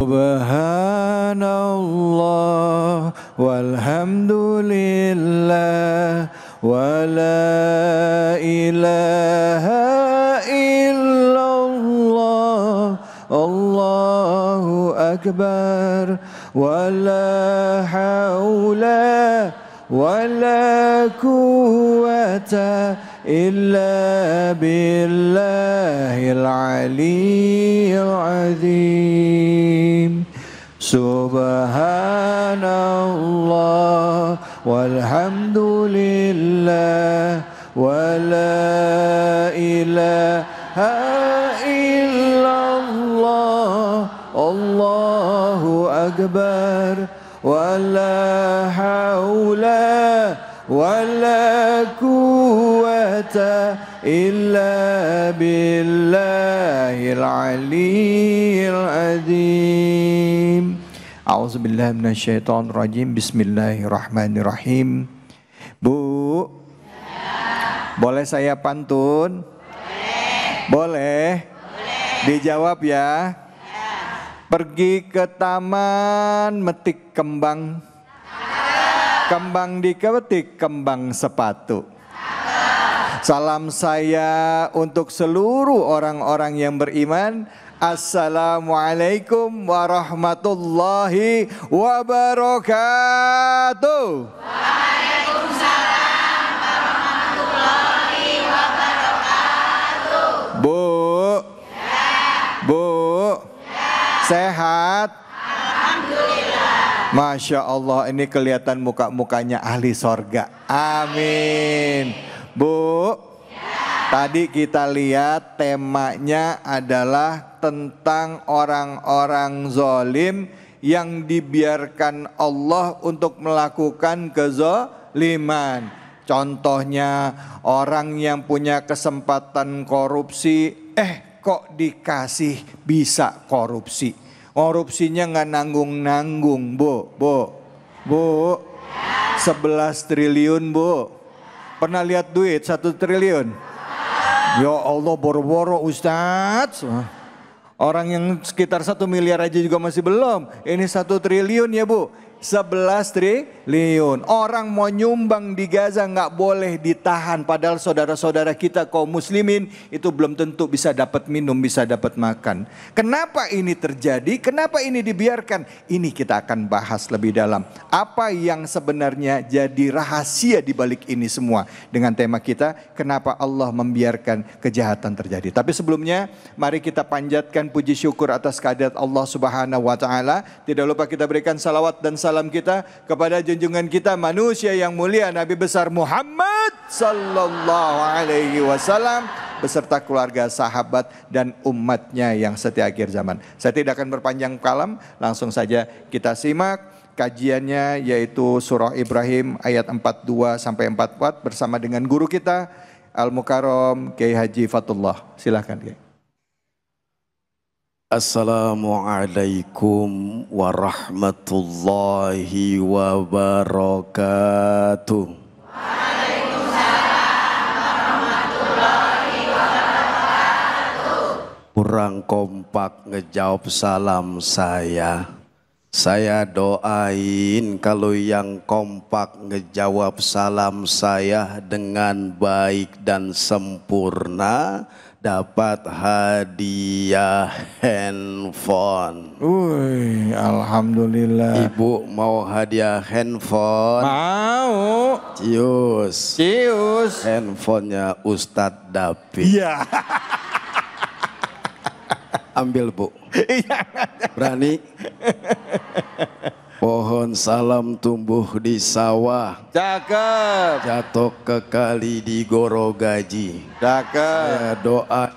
Subhanallah walhamdulillah wa la ilaha illallah Allahu akbar wa la hawla wa la quwwata illa billahil aliyyil azim. Subhanallah walhamdulillah wa la ilaha illallah Allahu akbar wa la hawla wa la quwwata illa billahil aliyyil azim. A'udzubillahi minasyaitonir rajim. Bismillahirrahmanirrahim. Bu, boleh saya pantun? Boleh. Dijawab ya. Pergi ke taman metik kembang. Kembang diketik, kembang sepatu. Salam saya untuk seluruh orang-orang yang beriman. Assalamualaikum warahmatullahi wabarakatuh. Waalaikumsalam warahmatullahi wabarakatuh. Bu, Bu, sehat? Alhamdulillah. Masya Allah, ini kelihatan muka-mukanya ahli sorga. Amin. Bu, tadi kita lihat temanya adalah tentang orang-orang zalim yang dibiarkan Allah untuk melakukan kezaliman. Contohnya orang yang punya kesempatan korupsi, kok dikasih bisa korupsi. Korupsinya nggak nanggung-nanggung, Bu. 11 triliun, Bu. Pernah lihat duit 1 triliun? Ya Allah, boro-boro Ustadz. Orang yang sekitar 1 miliar aja juga masih belum. Ini 1 triliun ya, Bu. 11 triliun. Orang mau nyumbang di Gaza nggak boleh ditahan. Padahal saudara-saudara kita kaum muslimin itu belum tentu bisa dapat minum, bisa dapat makan. Kenapa ini terjadi? Kenapa ini dibiarkan? Ini kita akan bahas lebih dalam. Apa yang sebenarnya jadi rahasia di balik ini semua? Dengan tema kita, kenapa Allah membiarkan kejahatan terjadi. Tapi sebelumnya, mari kita panjatkan puji syukur atas kehadirat Allah Subhanahu wa Ta'ala. Tidak lupa kita berikan salawat dan salam kita kepada junjungan kita manusia yang mulia Nabi besar Muhammad sallallahu alaihi wasallam beserta keluarga, sahabat dan umatnya yang setia akhir zaman. Saya tidak akan berpanjang kalam, langsung saja kita simak kajiannya, yaitu surah Ibrahim ayat 42 sampai 44 bersama dengan guru kita Al Mukarram Kiai Haji Fatullah. Silakan Kiai. Assalamualaikum warahmatullahi wabarakatuh. Waalaikumsalam warahmatullahi wabarakatuh. Kurang kompak ngejawab salam saya. Saya doain kalau yang kompak ngejawab salam saya dengan baik dan sempurna, dapat hadiah handphone. Alhamdulillah. Ibu mau hadiah handphone? Mau. Cius. Handphonenya Ustadz Dapi. Iya. Ambil, Bu. Berani? Pohon salam tumbuh di sawah. Cakep. Jatuh ke kali di Gorogaji. Cakep. Saya doa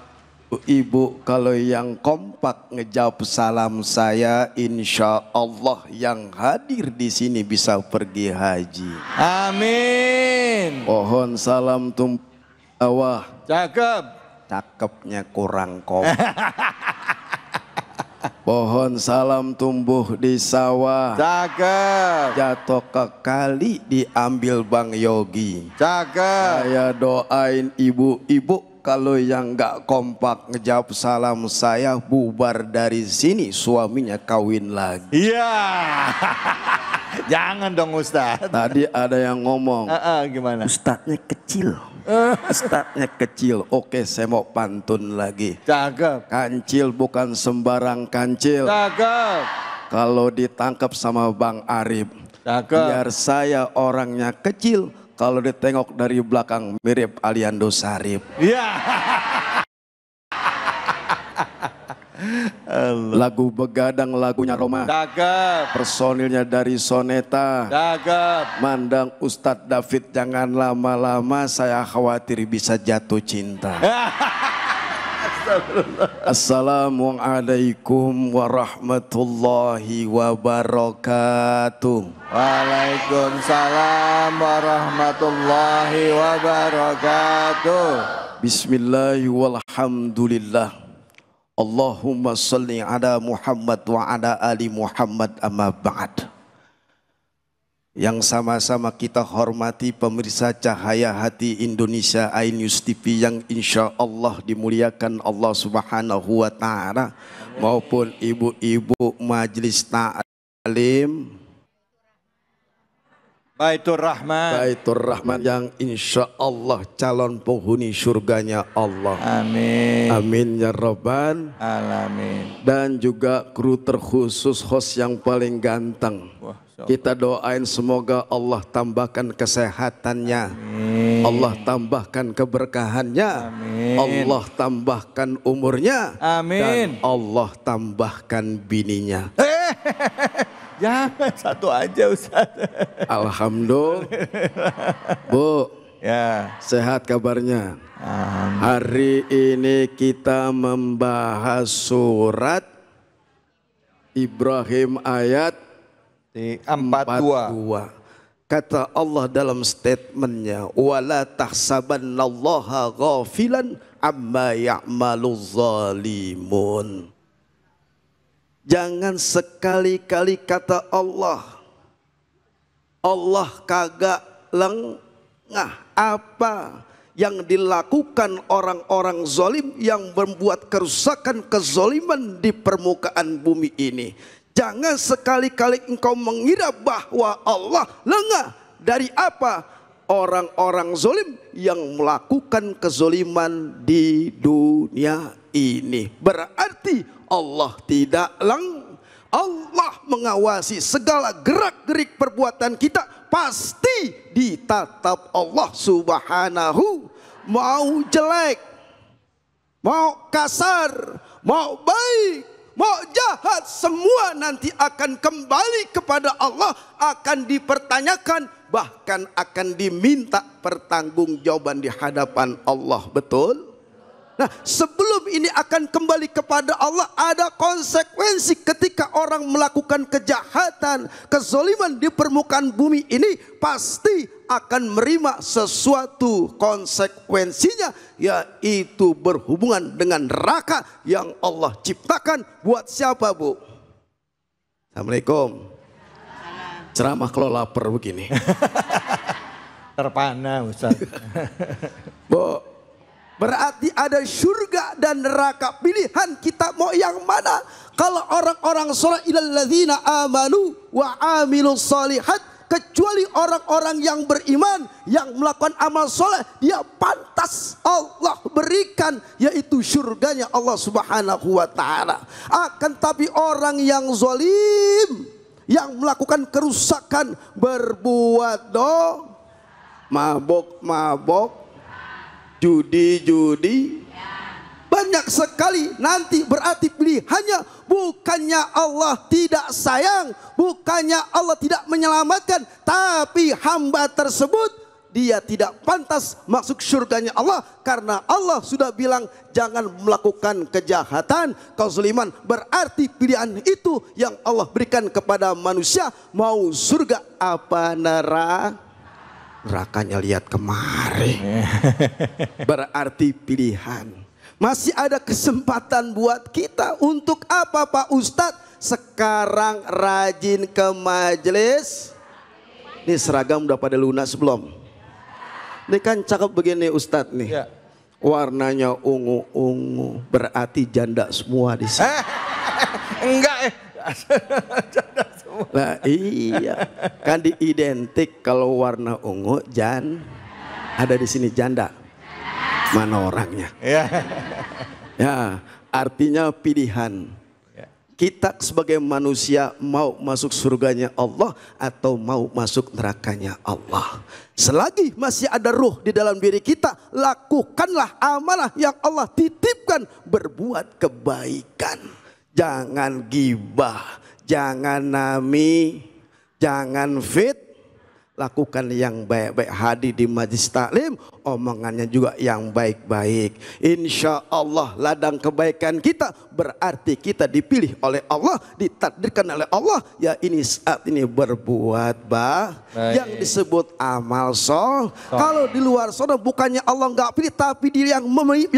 ibu kalau yang kompak ngejawab salam saya, insya Allah yang hadir di sini bisa pergi haji. Amin. Pohon salam tumbuh di sawah. Cakep. Cakepnya kurang kompak. Pohon salam tumbuh di sawah. Cakep. Jatuh ke kali diambil Bang Yogi. Cakep. Saya doain ibu-ibu kalau yang nggak kompak ngejawab salam saya bubar dari sini, suaminya kawin lagi. Iya. Jangan dong Ustadz. Tadi ada yang ngomong, Gimana? Ustadznya kecil. Ustadznya kecil. Oke, saya mau pantun lagi. Cakep. Kancil bukan sembarang kancil. Cakep. Kalau ditangkap sama Bang Arif, Cakep. biar saya orangnya kecil. Kalau ditengok dari belakang mirip Aliando Sarip. Iya. Lagu Begadang lagunya Roma. Cakep. Personilnya dari Soneta. Cakep. Mandang Ustadz David jangan lama-lama, saya khawatir bisa jatuh cinta. Assalamualaikum warahmatullahi wabarakatuh. Waalaikumsalam warahmatullahi wabarakatuh. Bismillahirrahmanirrahim. Walhamdulillah. Allahumma salli ala Muhammad wa ala ali Muhammad, amma ba'd. Yang sama-sama kita hormati pemirsa Cahaya Hati Indonesia iNews TV yang insya Allah dimuliakan Allah Subhanahu wa Ta'ala, maupun ibu-ibu majelis ta'lim Baitur Rahman. Baitur Rahman yang insya Allah calon penghuni surganya Allah. Amin. Amin ya Rabbal Alamin. Dan juga kru terkhusus host yang paling ganteng. Wah, Kita doain semoga Allah tambahkan kesehatannya. Amin. Allah tambahkan keberkahannya. Amin. Allah tambahkan umurnya. Amin. Dan Allah tambahkan bininya. Jangan satu aja Ustaz. Alhamdulillah. Bu, Ya. sehat kabarnya? Amin. Hari ini kita membahas surat Ibrahim ayat 42. Kata Allah dalam statementnya, wala tahsabannallaha ghafilan amma ya'maluz zalimun. Jangan sekali-kali kata Allah kagak lengah apa yang dilakukan orang-orang zalim yang membuat kerusakan kezaliman di permukaan bumi ini. Jangan sekali-kali engkau mengira bahwa Allah lengah dari apa orang-orang zalim yang melakukan kezaliman di dunia ini. Berarti Allah tidak Allah mengawasi segala gerak-gerik perbuatan kita, pasti ditatap Allah Subhanahu. Mau jelek, mau kasar, mau baik, mau jahat, semua nanti akan kembali kepada Allah, akan dipertanyakan, bahkan akan diminta pertanggungjawaban di hadapan Allah. Betul? Nah, sebelum ini akan kembali kepada Allah, ada konsekuensi ketika orang melakukan kejahatan, kezaliman di permukaan bumi ini, pasti akan menerima sesuatu konsekuensinya, yaitu berhubungan dengan neraka yang Allah ciptakan buat siapa, Bu? Assalamualaikum. Ceramah kalau lapar begini. Terpana Ustaz. Bu, berarti ada surga dan neraka. Pilihan kita mau yang mana? Kalau orang-orang soleh, ilalladzina amanu wa amilus solihat, kecuali orang-orang yang beriman, yang melakukan amal soleh, dia pantas Allah berikan, yaitu surganya Allah Subhanahu wa Ta'ala. Akan tapi orang yang zalim, yang melakukan kerusakan, berbuat mabok-mabok, judi-judi, banyak sekali, nanti berarti pilihannya bukannya Allah tidak sayang, bukannya Allah tidak menyelamatkan, tapi hamba tersebut dia tidak pantas masuk surganya Allah, karena Allah sudah bilang jangan melakukan kejahatan, kezaliman. Berarti pilihan itu yang Allah berikan kepada manusia, mau surga apa neraka. Nerakanya lihat kemari. Berarti pilihan. Masih ada kesempatan buat kita. Untuk apa Pak Ustadz? Sekarang rajin ke majelis. Ini seragam udah pada lunas belum? Ini kan cakep begini Ustadz nih. Ya. Warnanya ungu-ungu, berarti janda semua di sini. Enggak Lah iya, kan diidentik kalau warna ungu ada di sini janda. Mana orangnya? Ya. Ya, artinya pilihan. Kita sebagai manusia mau masuk surganya Allah atau mau masuk nerakanya Allah. Selagi masih ada ruh di dalam diri kita, lakukanlah amanah yang Allah titipkan, berbuat kebaikan. Jangan gibah, jangan nami, jangan lakukan yang baik-baik, hadir di majlis taklim, omongannya juga yang baik-baik. Insya Allah ladang kebaikan kita berarti kita dipilih oleh Allah, ditakdirkan oleh Allah. Ya ini saat ini berbuat baik, yang disebut amal soleh. Kalau di luar sana bukannya Allah nggak pilih, tapi dia yang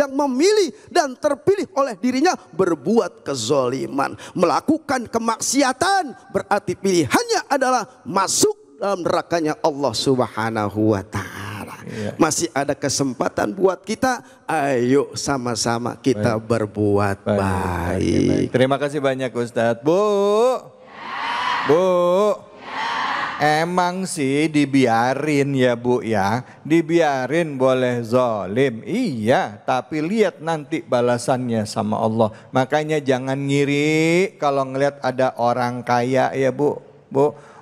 memilih dan terpilih oleh dirinya berbuat kezoliman, melakukan kemaksiatan, berarti pilihannya adalah masuk dalam nerakanya Allah Subhanahu wa ta'ala. Masih ada kesempatan buat kita, ayo sama-sama kita berbuat baik. Terima kasih banyak Ustadz. Bu, emang sih dibiarin ya Bu ya, dibiarin boleh zolim, iya, tapi lihat nanti balasannya sama Allah. Makanya jangan ngiri kalau ngelihat ada orang kaya ya Bu,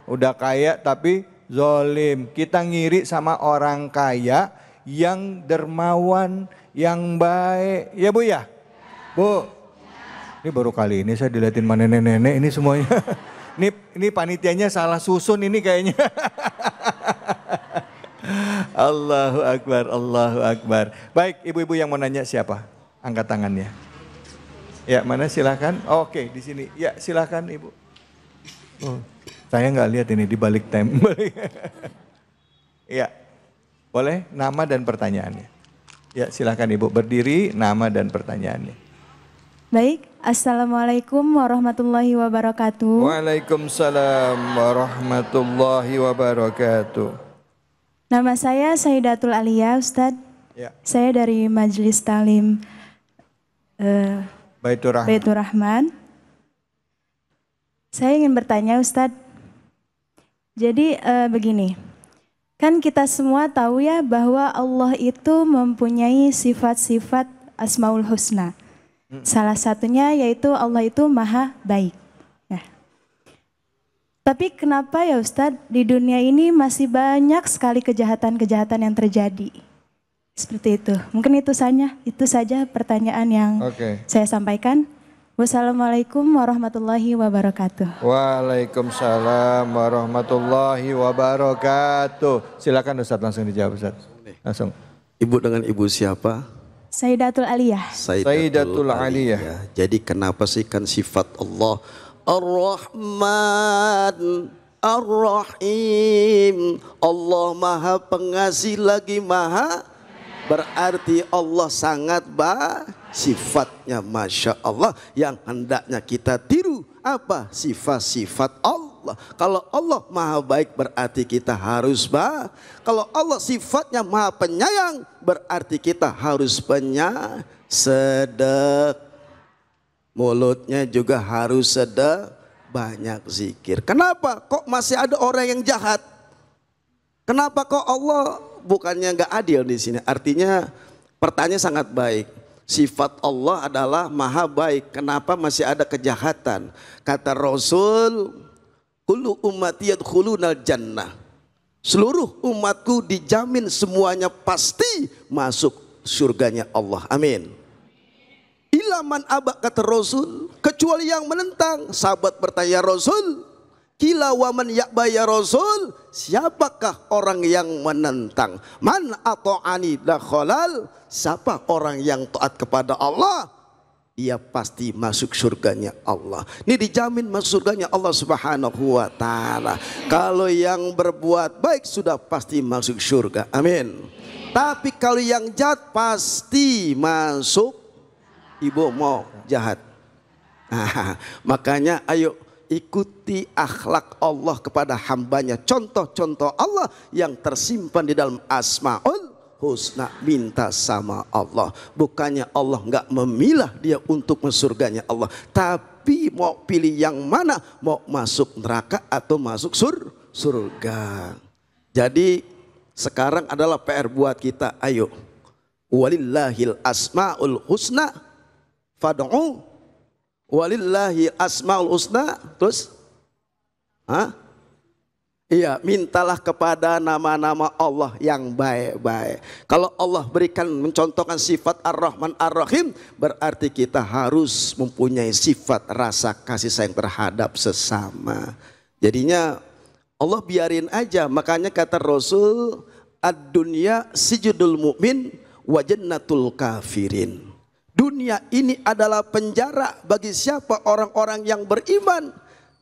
udah kaya tapi zolim. Kita ngiri sama orang kaya yang dermawan, yang baik. Ya Bu ya? Bu, ini baru kali ini saya dilihatin sama nenek-nenek ini semuanya. Ini panitianya salah susun ini kayaknya. Allahu Akbar, Allahu Akbar. Baik, ibu-ibu yang mau nanya siapa? Angkat tangannya. Ya, mana silakan. Oke, di sini. Ya, silakan Ibu. Oh. Saya nggak lihat ini di balik Ya, boleh nama dan pertanyaannya. Ya silakan Ibu berdiri, nama dan pertanyaannya. Baik, Assalamualaikum warahmatullahi wabarakatuh. Waalaikumsalam warahmatullahi wabarakatuh. Nama saya Sayyidatul Aliyah, Ustadz. Ya. Saya dari Majelis Talim Baitur Rahman. Saya ingin bertanya Ustadz. Jadi begini, kan kita semua tahu ya bahwa Allah itu mempunyai sifat-sifat Asmaul Husna. Salah satunya yaitu Allah itu maha baik. Ya. Tapi kenapa ya Ustadz di dunia ini masih banyak sekali kejahatan-kejahatan yang terjadi? Seperti itu. Mungkin itu saja pertanyaan yang saya sampaikan. Wassalamualaikum warahmatullahi wabarakatuh. Waalaikumsalam warahmatullahi wabarakatuh. Silakan Ustadz langsung dijawab Ustadz. Langsung. Ibu dengan ibu siapa? Sayyidatul Aliyah. Sayyidatul Aliyah. Jadi kenapa sih kan sifat Allah Ar-Rahman Ar-Rahim, Allah maha pengasih lagi maha, berarti Allah sangat baik. Sifatnya Masya Allah yang hendaknya kita tiru. Apa? Sifat-sifat Allah. Kalau Allah maha baik berarti kita harus baik. Kalau Allah sifatnya maha penyayang berarti kita harus sedek. Mulutnya juga harus sedek, banyak zikir. Kenapa kok masih ada orang yang jahat? Kenapa kok Allah bukannya nggak adil di sini? Artinya pertanyaan sangat baik. Sifat Allah adalah maha baik. Kenapa masih ada kejahatan? Kata Rasul, kullu ummati yadkhulunal jannah. Seluruh umatku dijamin semuanya pasti masuk surganya Allah. Amin. Ilaman abak kata Rasul, kecuali yang menentang. Sahabat bertanya Rasul, kila waman ya'ba ya Rasul, siapakah orang yang menentang? Man ata'ani dakhalal, siapa orang yang taat kepada Allah, dia pasti masuk surganya Allah. Ini dijamin masuk surganya Allah Subhanahu wa ta'ala. Kalau yang berbuat baik sudah pasti masuk surga. Amin. Tapi kalau yang jahat pasti masuk. Ibu mau jahat. Makanya ayo ikuti akhlak Allah kepada hambanya. Contoh-contoh Allah yang tersimpan di dalam Asmaul husna, minta sama Allah. Bukannya Allah nggak memilah dia untuk masuk surganya Allah, tapi mau pilih yang mana, mau masuk neraka atau masuk surga. Jadi sekarang adalah PR buat kita, ayo, walillahil asmaul husna fad'u, walillahil asmaul husna, terus iya, mintalah kepada nama-nama Allah yang baik-baik. Kalau Allah berikan, mencontohkan sifat Ar-Rahman Ar-Rahim, berarti kita harus mempunyai sifat rasa kasih sayang terhadap sesama. Jadinya Allah biarin aja. Makanya kata Rasul, ad-dunya sijudul mu'min wa jannatul kafirin. Dunia ini adalah penjara bagi siapa? Orang-orang yang beriman.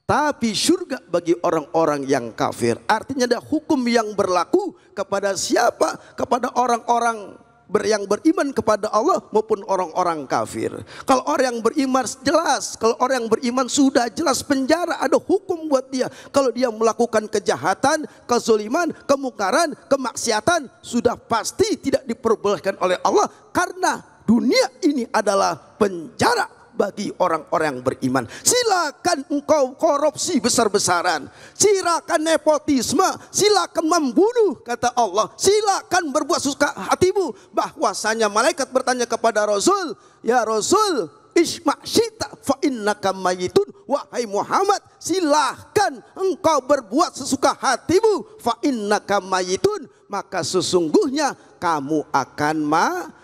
Tapi surga bagi orang-orang yang kafir. Artinya ada hukum yang berlaku kepada siapa? Kepada orang-orang yang beriman kepada Allah maupun orang-orang kafir. Kalau orang yang beriman jelas, kalau orang yang beriman sudah jelas penjara, ada hukum buat dia. Kalau dia melakukan kejahatan, kezaliman, kemungkaran, kemaksiatan, sudah pasti tidak diperbolehkan oleh Allah, karena dunia ini adalah penjara bagi orang-orang yang beriman. Silakan engkau korupsi besar-besaran, silakan nepotisme, silakan membunuh, kata Allah, silakan berbuat suka hatimu. Bahwasanya malaikat bertanya kepada Rasul, ya Rasul, isma' syita fa innaka mayitun. Wahai Muhammad, silahkan engkau berbuat sesuka hatimu, fa innaka mayitun, maka sesungguhnya kamu akan mati.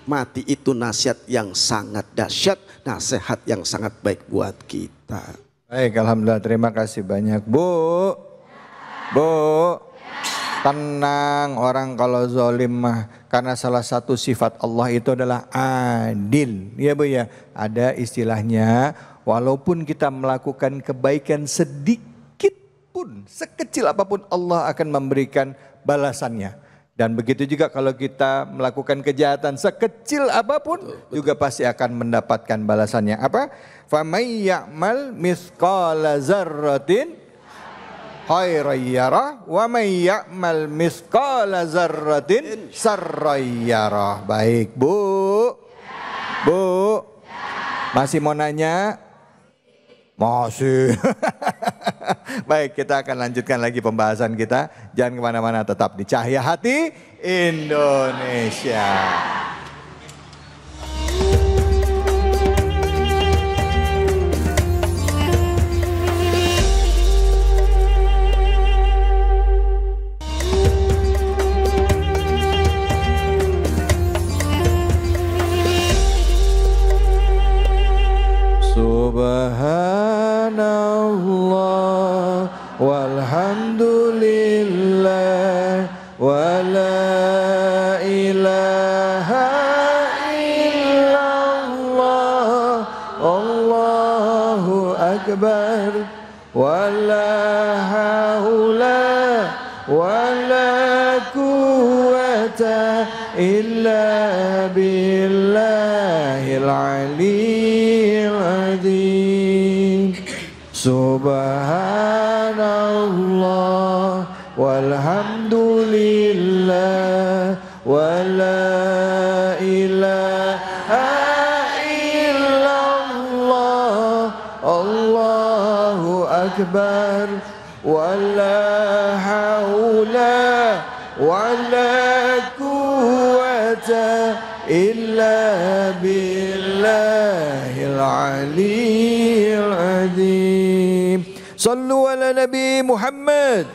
Mati itu nasihat yang sangat dahsyat, nasihat yang sangat baik buat kita. Baik, alhamdulillah, terima kasih banyak, Bu. Tenang, orang kalau zalim mah, karena salah satu sifat Allah itu adalah adil. Ya Bu ya, ada istilahnya, walaupun kita melakukan kebaikan sedikit pun, sekecil apapun, Allah akan memberikan balasannya. Dan begitu juga kalau kita melakukan kejahatan sekecil apapun, juga pasti akan mendapatkan balasannya. Apa? Famay ya'mal mithqala dzarratin khairan yarah wa may ya'mal mithqala dzarratin sarran yarah. Baik, Bu. Bu. Masih mau nanya? Masih. Baik, kita akan lanjutkan lagi pembahasan kita. Jangan kemana-mana, tetap di Cahaya Hati Indonesia. Subhanallah walhamdulillah wa la ilaha illallah Allahu akbar wa la haula wa la quwwata illa billahil aliyyil azim. Subhanallah walhamdulillah wa la ilaha illallah Allahu akbar wa la haula wa la quwwata illa billahil aliyyil azim. Sallu ala Nabi Muhammad.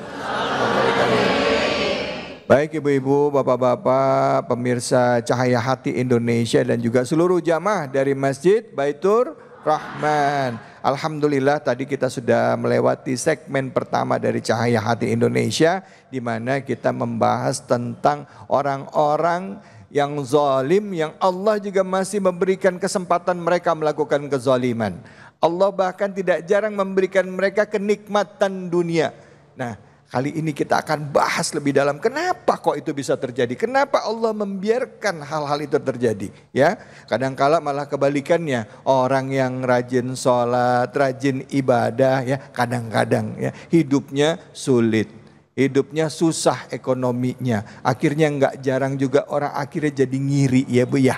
Baik ibu-ibu, bapak-bapak, pemirsa Cahaya Hati Indonesia dan juga seluruh jamaah dari Masjid Baitur Rahman. Alhamdulillah tadi kita sudah melewati segmen pertama dari Cahaya Hati Indonesia, di mana kita membahas tentang orang-orang yang zalim, yang Allah juga masih memberikan kesempatan mereka melakukan kezaliman. Allah bahkan tidak jarang memberikan mereka kenikmatan dunia. Nah, kali ini kita akan bahas lebih dalam kenapa kok itu bisa terjadi. Kenapa Allah membiarkan hal-hal itu terjadi. Ya, kadangkala malah kebalikannya. Orang yang rajin sholat, rajin ibadah, ya kadang-kadang ya hidupnya sulit. hidupnya susah ekonominya. Akhirnya nggak jarang juga orang akhirnya jadi ngiri ya Bu ya.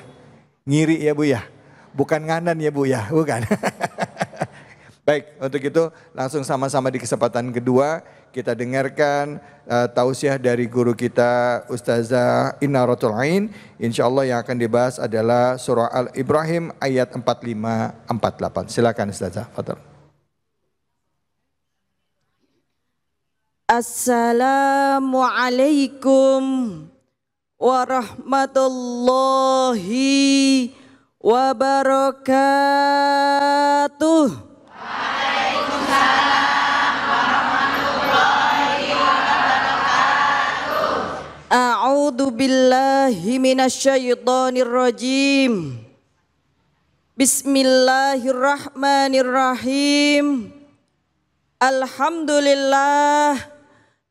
Ngiri ya Bu ya. Bukan nganan ya Bu ya, bukan. Baik, untuk itu langsung sama-sama di kesempatan kedua kita dengarkan tausiah dari guru kita Ustazah Inaratul Ain. Insyaallah yang akan dibahas adalah surah Al-Ibrahim ayat 45-48. Silakan Ustazah, fadhal. Assalamualaikum warahmatullahi wabarakatuh. A'udzu billahi minasyaitonir rajim. Bismillahirrahmanirrahim.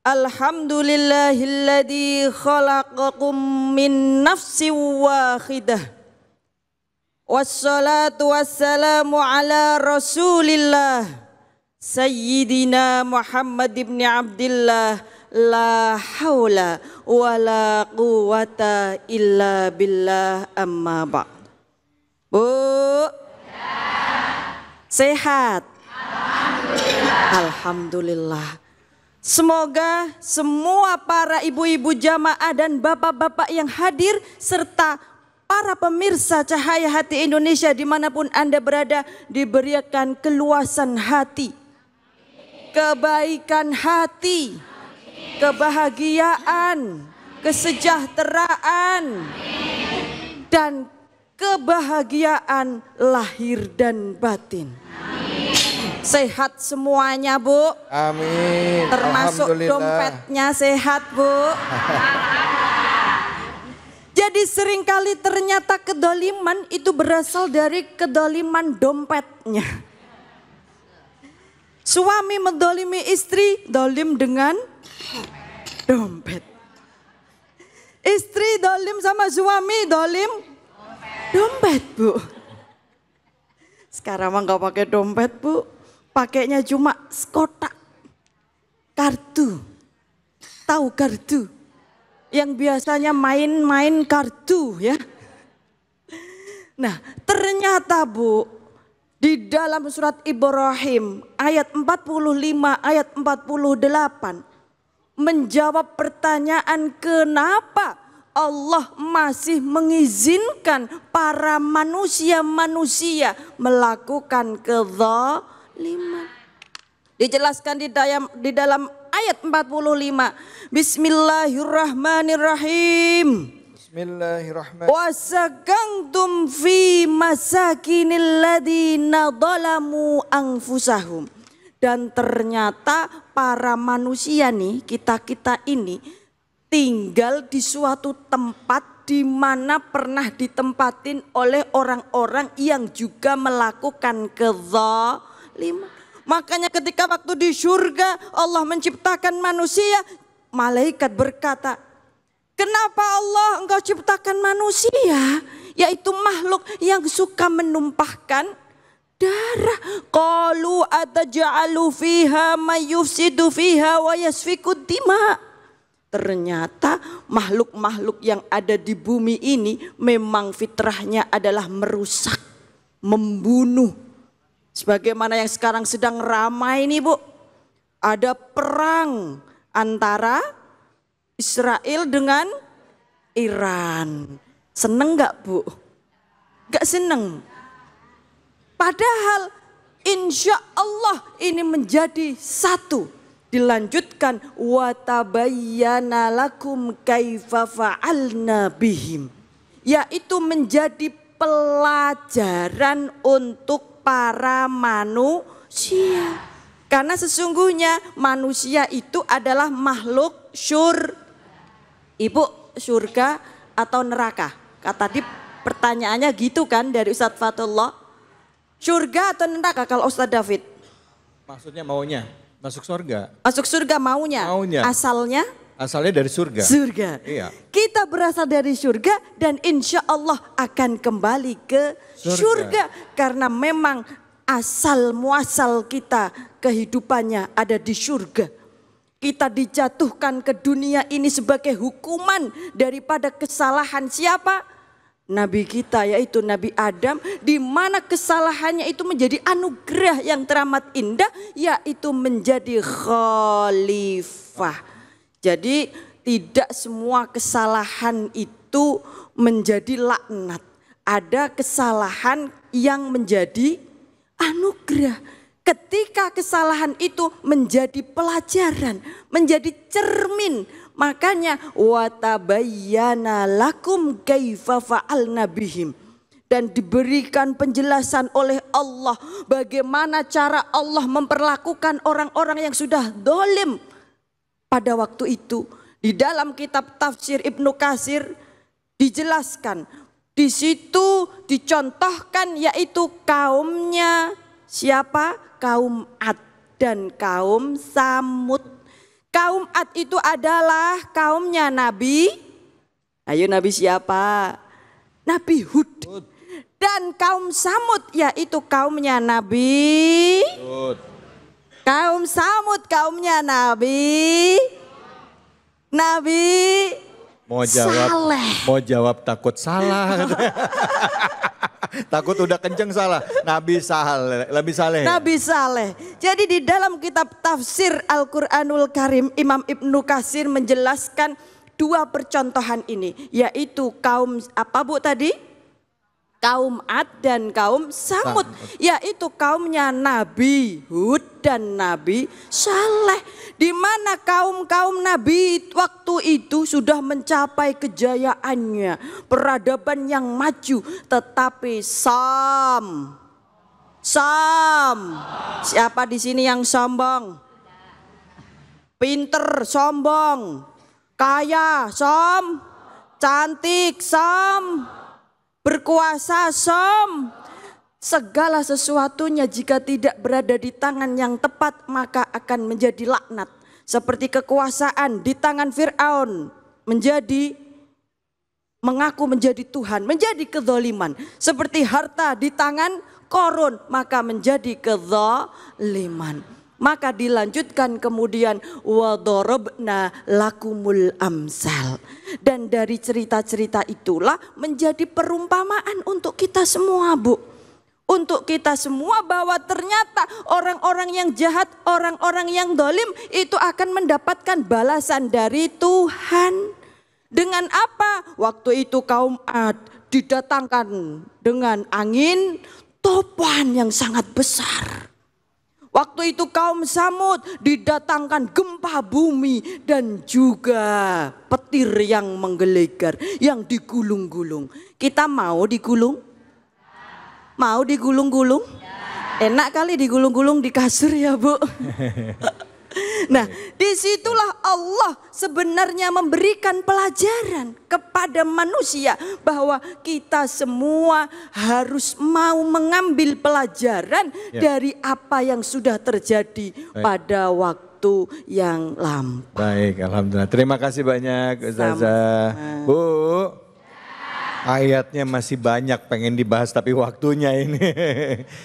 Alhamdulillahilladzi khalaqakum min nafsin wahidah. Wassalatu wassalamu ala Rasulillah Sayyidina Muhammad ibn Abdillah. La haula wa la quwata illa billah, amma ba'd. Bu, sehat? Alhamdulillah. Semoga semua para ibu-ibu jamaah dan bapak-bapak yang hadir serta para pemirsa Cahaya Hati Indonesia dimanapun Anda berada diberikan keluasan hati, kebaikan hati, kebahagiaan, kesejahteraan, dan kebahagiaan lahir dan batin. Sehat semuanya Bu. Amin. Termasuk dompetnya sehat Bu. Jadi seringkali ternyata kedoliman itu berasal dari kedoliman dompetnya. Suami mendolimi istri, dolim dengan dompet. Istri dolim sama suami, dolim dompet Bu. Sekarang mah gak pakai dompet Bu, pakainya cuma kotak kartu. Tahu kartu? Yang biasanya main-main kartu ya. Nah ternyata Bu, di dalam surat Ibrahim ayat 45 ayat 48 menjawab pertanyaan kenapa Allah masih mengizinkan para manusia-manusia melakukan kezaliman. Dijelaskan di dalam ayat 45. Bismillahirrahmanirrahim. Bismillahirrahmanirrahim. Wasakantum fi masakinil ladina zalamu anfusahum. Dan ternyata para manusia nih, kita-kita ini tinggal di suatu tempat di mana pernah ditempatin oleh orang-orang yang juga melakukan kezaliman. Makanya ketika waktu di surga Allah menciptakan manusia, malaikat berkata, kenapa Allah engkau ciptakan manusia? Yaitu makhluk yang suka menumpahkan darah. Qalu ataj'alu fiha may yufsidu fiha wa yasfikud dima. Ternyata makhluk-makhluk yang ada di bumi ini memang fitrahnya adalah merusak, membunuh. Sebagaimana yang sekarang sedang ramai ini Bu, ada perang antara Israel dengan Iran. Seneng gak Bu? Gak seneng. Padahal insya Allah ini menjadi satu. Dilanjutkan wa tabayyana lakum kaifa fa'alna bihim, yaitu menjadi pelajaran untuk para manusia. Karena sesungguhnya manusia itu adalah makhluk Ibu, surga atau neraka? Tadi pertanyaannya gitu kan dari Ustadz Fatullah. Surga atau neraka kalau Ustadz David? Maksudnya maunya masuk surga. Masuk surga maunya. Asalnya? Asalnya dari surga. Surga. Iya. Kita berasal dari surga dan insya Allah akan kembali ke surga. Karena memang asal muasal kita kehidupannya ada di surga. Kita dijatuhkan ke dunia ini sebagai hukuman daripada kesalahan siapa? Nabi kita, yaitu Nabi Adam, di mana kesalahannya itu menjadi anugerah yang teramat indah, yaitu menjadi khalifah. Jadi tidak semua kesalahan itu menjadi laknat. Ada kesalahan yang menjadi anugerah. Ketika kesalahan itu menjadi pelajaran, menjadi cermin, makanya watabayyana lakum kaifa fa'alna bihim, dan diberikan penjelasan oleh Allah bagaimana cara Allah memperlakukan orang-orang yang sudah dolim pada waktu itu. Di dalam kitab tafsir Ibnu Katsir dijelaskan, di situ dicontohkan yaitu kaumnya siapa? Kaum Ad dan kaum Samud. Kaum Ad itu adalah kaumnya Nabi. Ayo Nabi siapa? Nabi Hud. Dan kaum Samud yaitu kaumnya Nabi Hud. Kaum Samud kaumnya Nabi Saleh. Mau jawab takut salah. Takut udah kenceng salah. Nabi Saleh. Jadi di dalam kitab tafsir Al-Quranul Karim, Imam Ibnu Katsir menjelaskan dua percontohan ini, yaitu kaum apa Bu tadi? Kaum Ad dan kaum Samud, yaitu kaumnya Nabi Hud dan Nabi Saleh. Di mana kaum-kaum Nabi waktu itu sudah mencapai kejayaannya, peradaban yang maju, tetapi Sam. Siapa di sini yang sombong? Pinter sombong, kaya cantik berkuasa segala sesuatunya jika tidak berada di tangan yang tepat maka akan menjadi laknat. Seperti kekuasaan di tangan Fir'aun mengaku menjadi Tuhan, menjadi kezaliman. Seperti harta di tangan Korun maka menjadi kezaliman. Maka dilanjutkan kemudian wadorobna lakumul amsal, dan dari cerita-cerita itulah menjadi perumpamaan untuk kita semua Bu, untuk kita semua bahwa ternyata orang-orang yang jahat, orang-orang yang dolim itu akan mendapatkan balasan dari Tuhan. Dengan apa? Waktu itu kaum Ad didatangkan dengan angin topan yang sangat besar. Waktu itu kaum Samud didatangkan gempa bumi dan juga petir yang menggelegar, yang digulung-gulung. Kita mau digulung? Mau digulung-gulung? Enak kali digulung-gulung di kasur ya Bu. Nah, disitulah Allah sebenarnya memberikan pelajaran kepada manusia bahwa kita semua harus mau mengambil pelajaran dari apa yang sudah terjadi pada waktu yang lampau. Baik, alhamdulillah. Terima kasih banyak Ustazah. Bu, ayatnya masih banyak pengen dibahas tapi waktunya ini.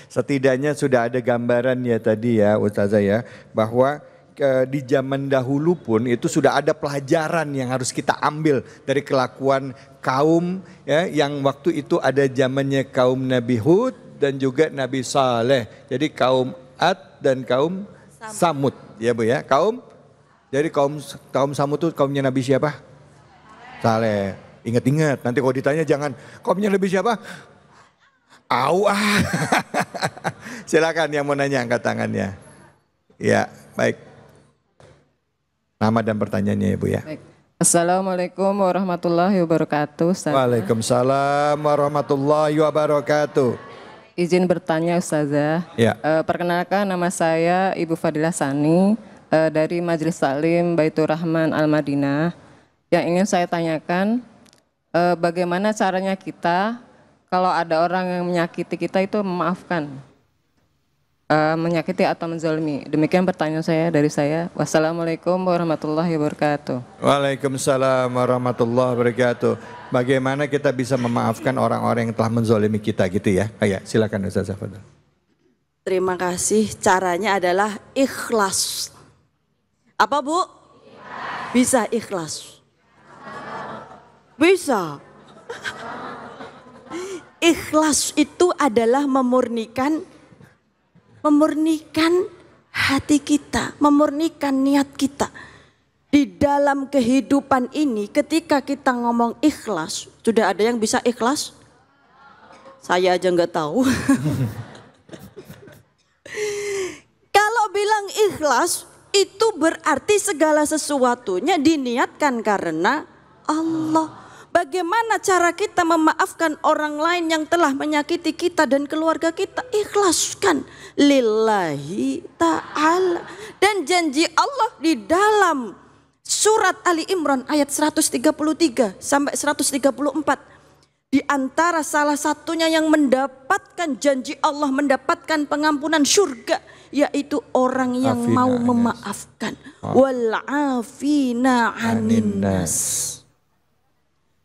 Setidaknya sudah ada gambaran ya tadi ya Ustazah ya, bahwa di zaman dahulu pun itu sudah ada pelajaran yang harus kita ambil dari kelakuan kaum ya, yang waktu itu ada zamannya kaum Nabi Hud dan juga Nabi Saleh. Jadi kaum Ad dan kaum Samud ya Bu ya. Jadi kaum Samud itu kaumnya Nabi siapa? Saleh. Ingat-ingat nanti kalau ditanya jangan kaumnya Nabi siapa? Silakan yang mau nanya angkat tangannya. Ya, baik. Nama dan pertanyaannya ya Bu ya. Baik. Assalamualaikum warahmatullahi wabarakatuh. Ustazah. Waalaikumsalam warahmatullahi wabarakatuh. Izin bertanya Ustazah. Ya. Perkenalkan nama saya Ibu Fadilah Sani dari Majelis Taklim Baitur Rahman Al-Madinah. Yang ingin saya tanyakan, bagaimana caranya kita kalau ada orang yang menyakiti kita itu memaafkan? Menyakiti atau menzalimi. Demikian pertanyaan saya dari saya. Wassalamualaikum warahmatullahi wabarakatuh. Waalaikumsalam warahmatullahi wabarakatuh. Bagaimana kita bisa memaafkan orang-orang yang telah menzalimi kita gitu ya? Ayo, silakan Ustazah Fadal. Terima kasih. Caranya adalah ikhlas. Apa Bu? Bisa ikhlas. Bisa. Ikhlas itu adalah memurnikan hati kita, memurnikan niat kita. Di dalam kehidupan ini ketika kita ngomong ikhlas, sudah ada yang bisa ikhlas? Saya aja nggak tahu. Kalau bilang ikhlas itu berarti segala sesuatunya diniatkan karena Allah. Bagaimana cara kita memaafkan orang lain yang telah menyakiti kita dan keluarga kita? Ikhlaskan lillahi ta'ala. Dan janji Allah di dalam surat Ali Imran ayat 133 sampai 134. Di antara salah satunya yang mendapatkan janji Allah, mendapatkan pengampunan surga, yaitu orang yang mau memaafkan. Wal'afina anin nas.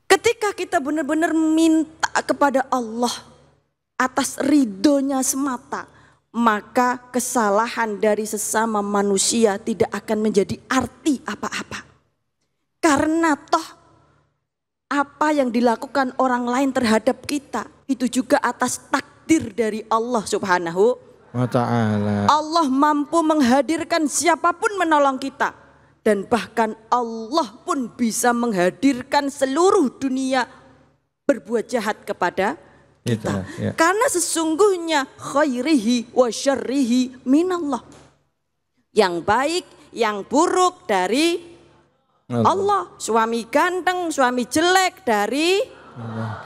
Ketika kita benar-benar minta kepada Allah atas ridhonya semata, maka kesalahan dari sesama manusia tidak akan menjadi arti apa-apa. Karena toh apa yang dilakukan orang lain terhadap kita itu juga atas takdir dari Allah Subhanahu wa ta'ala. Allah mampu menghadirkan siapapun menolong kita. Dan bahkan Allah pun bisa menghadirkan seluruh dunia berbuat jahat kepada kita. Ya. Karena sesungguhnya khairihi wa syarrihi minallah. Yang baik, yang buruk dari Allah. Suami ganteng, suami jelek dari Allah.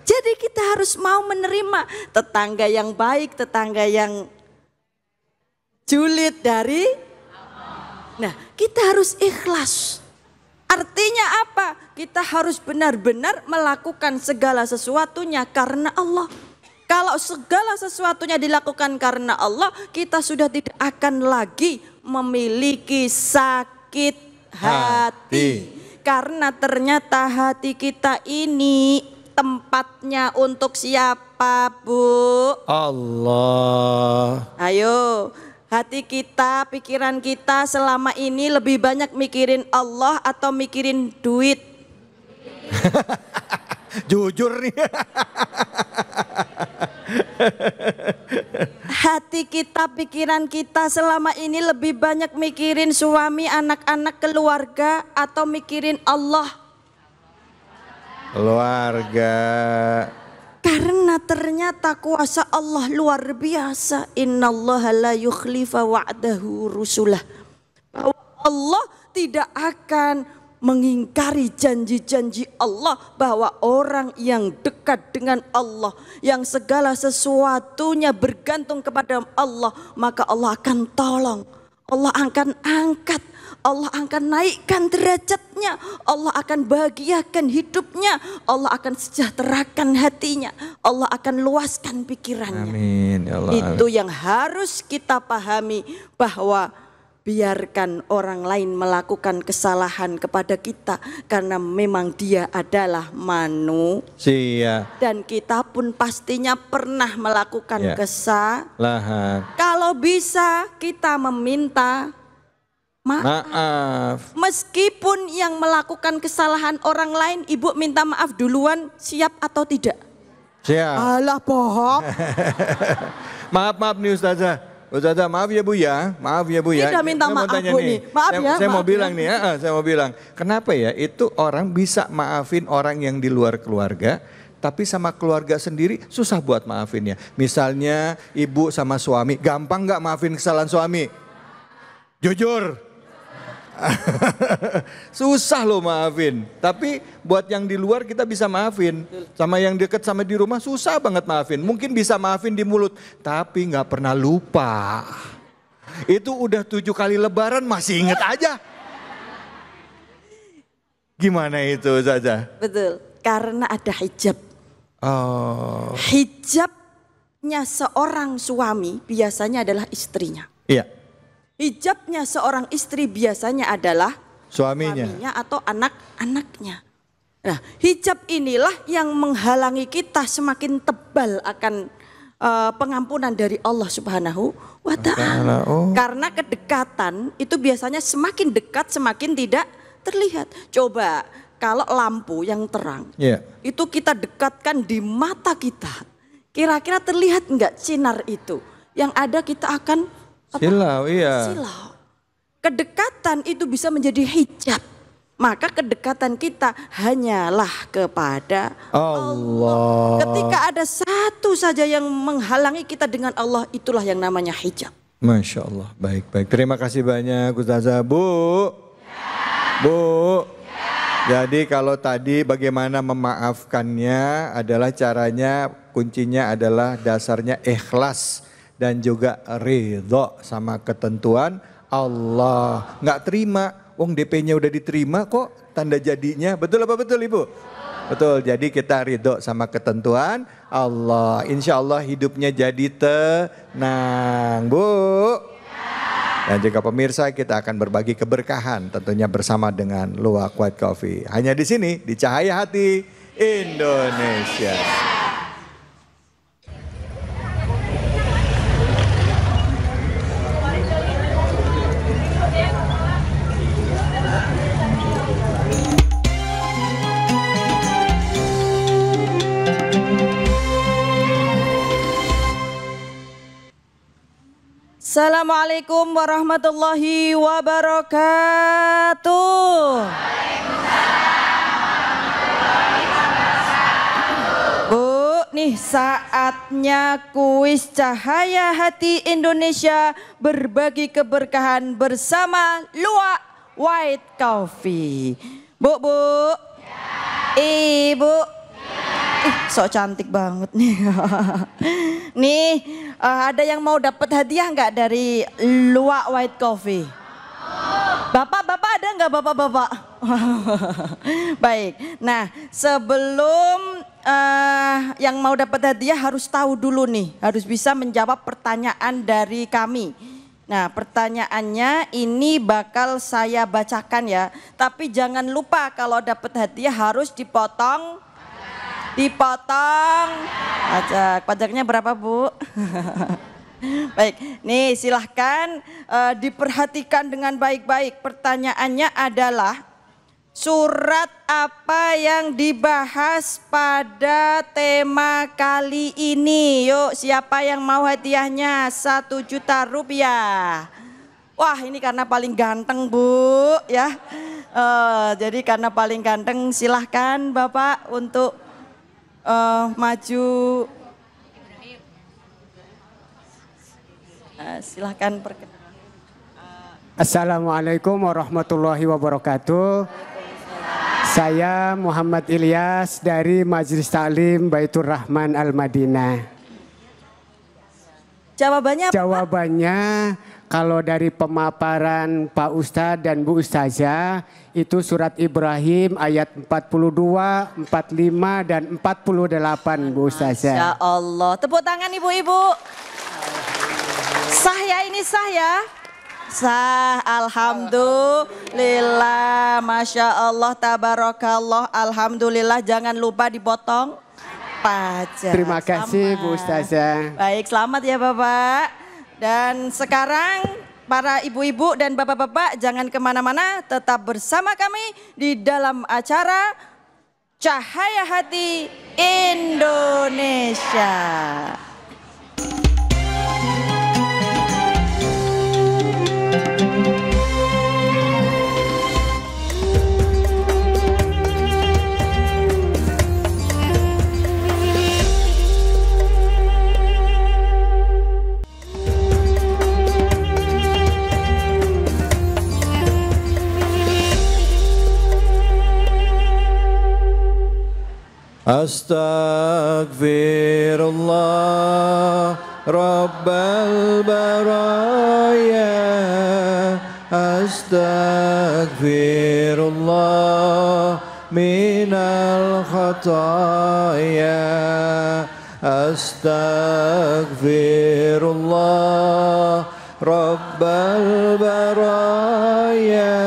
Jadi kita harus mau menerima tetangga yang baik, tetangga yang julid dari. Nah, kita harus ikhlas. Artinya apa? Kita harus benar-benar melakukan segala sesuatunya karena Allah. Kalau segala sesuatunya dilakukan karena Allah, kita sudah tidak akan lagi memiliki sakit hati. Karena ternyata hati kita ini tempatnya untuk siapa, Bu? Allah. Ayo. Hati kita, pikiran kita selama ini lebih banyak mikirin Allah atau mikirin duit? Jujur nih. Hati kita, pikiran kita selama ini lebih banyak mikirin suami, anak-anak, keluarga atau mikirin Allah? Keluarga. Karena ternyata kuasa Allah luar biasa. Innallaha la yukhlifa wa'dahu rusulah. Bahwa Allah tidak akan mengingkari janji-janji Allah. Bahwa orang yang dekat dengan Allah, yang segala sesuatunya bergantung kepada Allah, maka Allah akan tolong, Allah akan angkat, Allah akan naikkan derajatnya, Allah akan bahagiakan hidupnya, Allah akan sejahterakan hatinya, Allah akan luaskan pikirannya. Amin ya Allah. Itu yang harus kita pahami, bahwa biarkan orang lain melakukan kesalahan kepada kita karena memang dia adalah manusia. Dan kita pun pastinya pernah melakukan kesalahan. Kalau bisa kita meminta maaf. Meskipun yang melakukan kesalahan orang lain, Ibu minta maaf duluan, siap atau tidak? Siap. Alah bohong. Maaf nih Ustazah. Ustazah maaf ya Bu ya. Maaf ya Bu ya. Tidak minta maaf Bu nih. Maaf ya. Saya mau bilang nih ya, saya mau bilang. Kenapa ya itu orang bisa maafin orang yang di luar keluarga, tapi sama keluarga sendiri susah buat maafinnya. Misalnya ibu sama suami, gampang gak maafin kesalahan suami? Jujur. Susah loh maafin. Tapi buat yang di luar kita bisa maafin. Sama yang deket sama di rumah susah banget maafin. Mungkin bisa maafin di mulut, tapi gak pernah lupa. Itu udah 7 kali lebaran masih inget aja. Gimana itu Zaza? Betul, karena ada hijab. Oh. Hijabnya seorang suami biasanya adalah istrinya. Iya. Hijabnya seorang istri biasanya adalah suaminya atau anak-anaknya. Nah, hijab inilah yang menghalangi kita semakin tebal akan pengampunan dari Allah Subhanahu wa Ta'ala. Karena kedekatan itu biasanya semakin dekat semakin tidak terlihat. Coba kalau lampu yang terang itu kita dekatkan di mata kita, kira-kira terlihat enggak sinar itu? Yang ada kita akan silau. Silau. Kedekatan itu bisa menjadi hijab. Maka kedekatan kita hanyalah kepada Allah. Ketika ada satu saja yang menghalangi kita dengan Allah, itulah yang namanya hijab. Masya Allah, baik. Terima kasih banyak Ustazah. Bu. Jadi kalau tadi bagaimana memaafkannya adalah caranya, kuncinya adalah dasarnya ikhlas dan juga ridho sama ketentuan Allah. Nggak terima. Wong DP-nya udah diterima kok, tanda jadinya. Betul apa betul Ibu? Betul, jadi kita ridho sama ketentuan Allah. Insya Allah hidupnya jadi tenang, Bu. Dan juga pemirsa, kita akan berbagi keberkahan tentunya bersama dengan Luwak White Coffee. Hanya di sini, di Cahaya Hati Indonesia. Assalamualaikum warahmatullahi wabarakatuh. Bu, nih saatnya kuis Cahaya Hati Indonesia berbagi keberkahan bersama Luwak White Coffee. Bu. Ibu. Sok cantik banget nih. Nih, ada yang mau dapat hadiah nggak dari Luwak White Coffee? Bapak ada nggak bapak? Baik. Nah, sebelum yang mau dapat hadiah harus tahu dulu nih, harus bisa menjawab pertanyaan dari kami. Nah, pertanyaannya ini bakal saya bacakan ya. Tapi jangan lupa kalau dapat hadiah harus dipotong pajaknya berapa Bu? Baik, nih silahkan diperhatikan dengan baik-baik. Pertanyaannya adalah surat apa yang dibahas pada tema kali ini? Yuk, siapa yang mau hadiahnya? 1 juta rupiah. Wah, ini karena paling ganteng Bu ya. Jadi karena paling ganteng silahkan Bapak untuk maju. Silahkan perkenalkan. Assalamualaikum warahmatullahi wabarakatuh. Saya Muhammad Ilyas dari Majelis Taklim Baitur Rahman Al-Madinah. Jawabannya apa? Jawabannya kalau dari pemaparan Pak Ustadz dan Bu Ustazah itu surat Ibrahim ayat 42, 45 dan 48 Bu Ustazah. Ya Allah, tepuk tangan ibu-ibu. Sah ya, ini sah ya? Sah, alhamdulillah, masya Allah, tabarakallah, alhamdulillah. Jangan lupa dipotong pajak. Terima kasih Selamat. Bu Ustazah. Baik, selamat ya Bapak. Dan sekarang para ibu-ibu dan bapak-bapak jangan kemana-mana, tetap bersama kami di dalam acara Cahaya Hati Indonesia. Astaghfirullah Rabbal baraya. Astaghfirullah minal khataya. Astaghfirullah Rabbal baraya.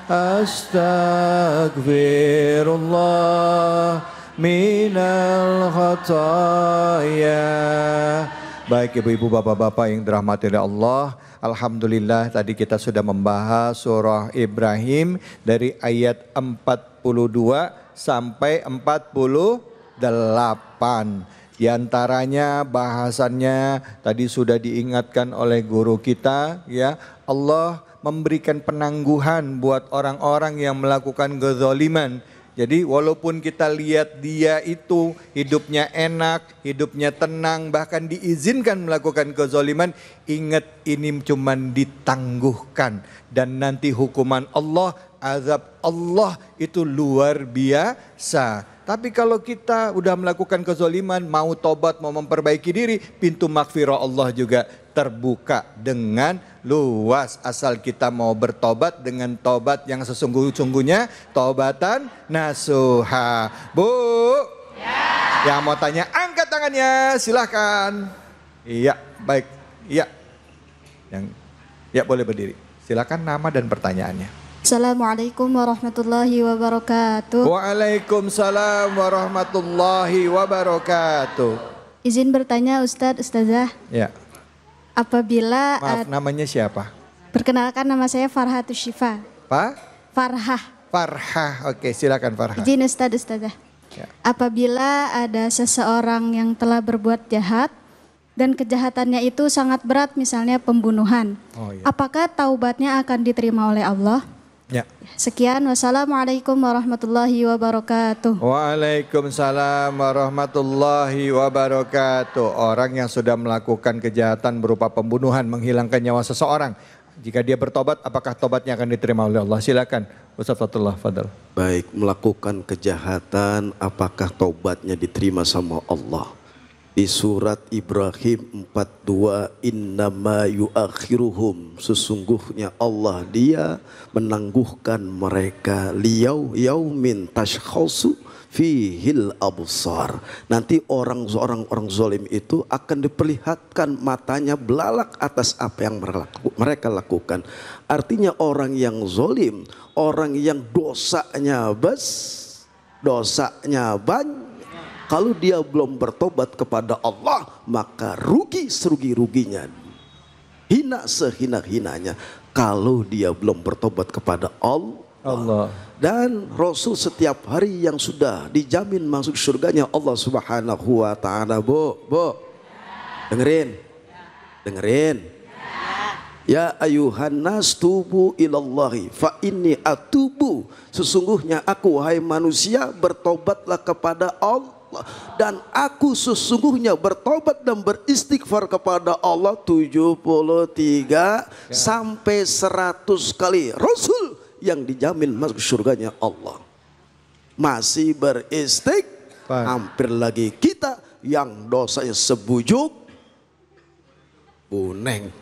Astaghfirullah minal khataya. Baik ibu-ibu, bapak-bapak yang dirahmati oleh Allah, alhamdulillah tadi kita sudah membahas surah Ibrahim dari ayat 42 sampai 48. Di antaranya bahasannya tadi sudah diingatkan oleh guru kita, ya, Allah memberikan penangguhan buat orang-orang yang melakukan kezaliman. Jadi walaupun kita lihat dia itu hidupnya enak, hidupnya tenang, bahkan diizinkan melakukan kezaliman, ingat ini cuma ditangguhkan. Dan nanti hukuman Allah, azab Allah itu luar biasa. Tapi kalau kita udah melakukan kezaliman, mau tobat, mau memperbaiki diri, pintu maghfirah Allah juga terbuka dengan luas. Asal kita mau bertobat dengan tobat yang sesungguh-sungguhnya, tobatan nasuha. Bu, ya. Yang mau tanya angkat tangannya, silahkan. Iya, baik, iya. Ya boleh berdiri. Silahkan nama dan pertanyaannya. Assalamualaikum warahmatullahi wabarakatuh. Waalaikumsalam warahmatullahi wabarakatuh. Izin bertanya Ustadz, Ustazah. Ya. Apabila Maaf, namanya siapa? Perkenalkan, nama saya Farhatus Syifa. Pak? Farhah. Farhah. Oke, silakan Farhah. Izin Ustadz, Ustazah. Ya. Apabila ada seseorang yang telah berbuat jahat dan kejahatannya itu sangat berat, misalnya pembunuhan. Oh, iya. Apakah taubatnya akan diterima oleh Allah? Ya. Sekian, wassalamualaikum warahmatullahi wabarakatuh. Waalaikumsalam warahmatullahi wabarakatuh. Orang yang sudah melakukan kejahatan berupa pembunuhan, menghilangkan nyawa seseorang, jika dia bertobat, apakah tobatnya akan diterima oleh Allah? Silakan Ustaz Fatullah, fadal. Baik, melakukan kejahatan, apakah taubatnya diterima sama Allah? Di surat Ibrahim 42, innama yuakhiruhum, sesungguhnya Allah dia menangguhkan mereka liyaumin tashkhasu fihil absar. Nanti orang zalim itu akan diperlihatkan matanya belalak atas apa yang mereka lakukan. Artinya orang yang zalim, orang yang dosanya banyak, kalau dia belum bertobat kepada Allah, maka rugi serugi-ruginya, hina sehina-hinanya kalau dia belum bertobat kepada Allah. Dan Rasul setiap hari yang sudah dijamin masuk surganya Allah Subhanahu wa taala. Bu, dengerin. Ya ayuhan nas tubu ilallahi fa inni atubu, sesungguhnya aku wahai manusia bertobatlah kepada Allah, dan aku sesungguhnya bertobat dan beristighfar kepada Allah 73 sampai 100 kali. Rasul yang dijamin masuk surganya Allah masih beristighfar. Hampir lagi kita yang dosanya sebujuk buneng.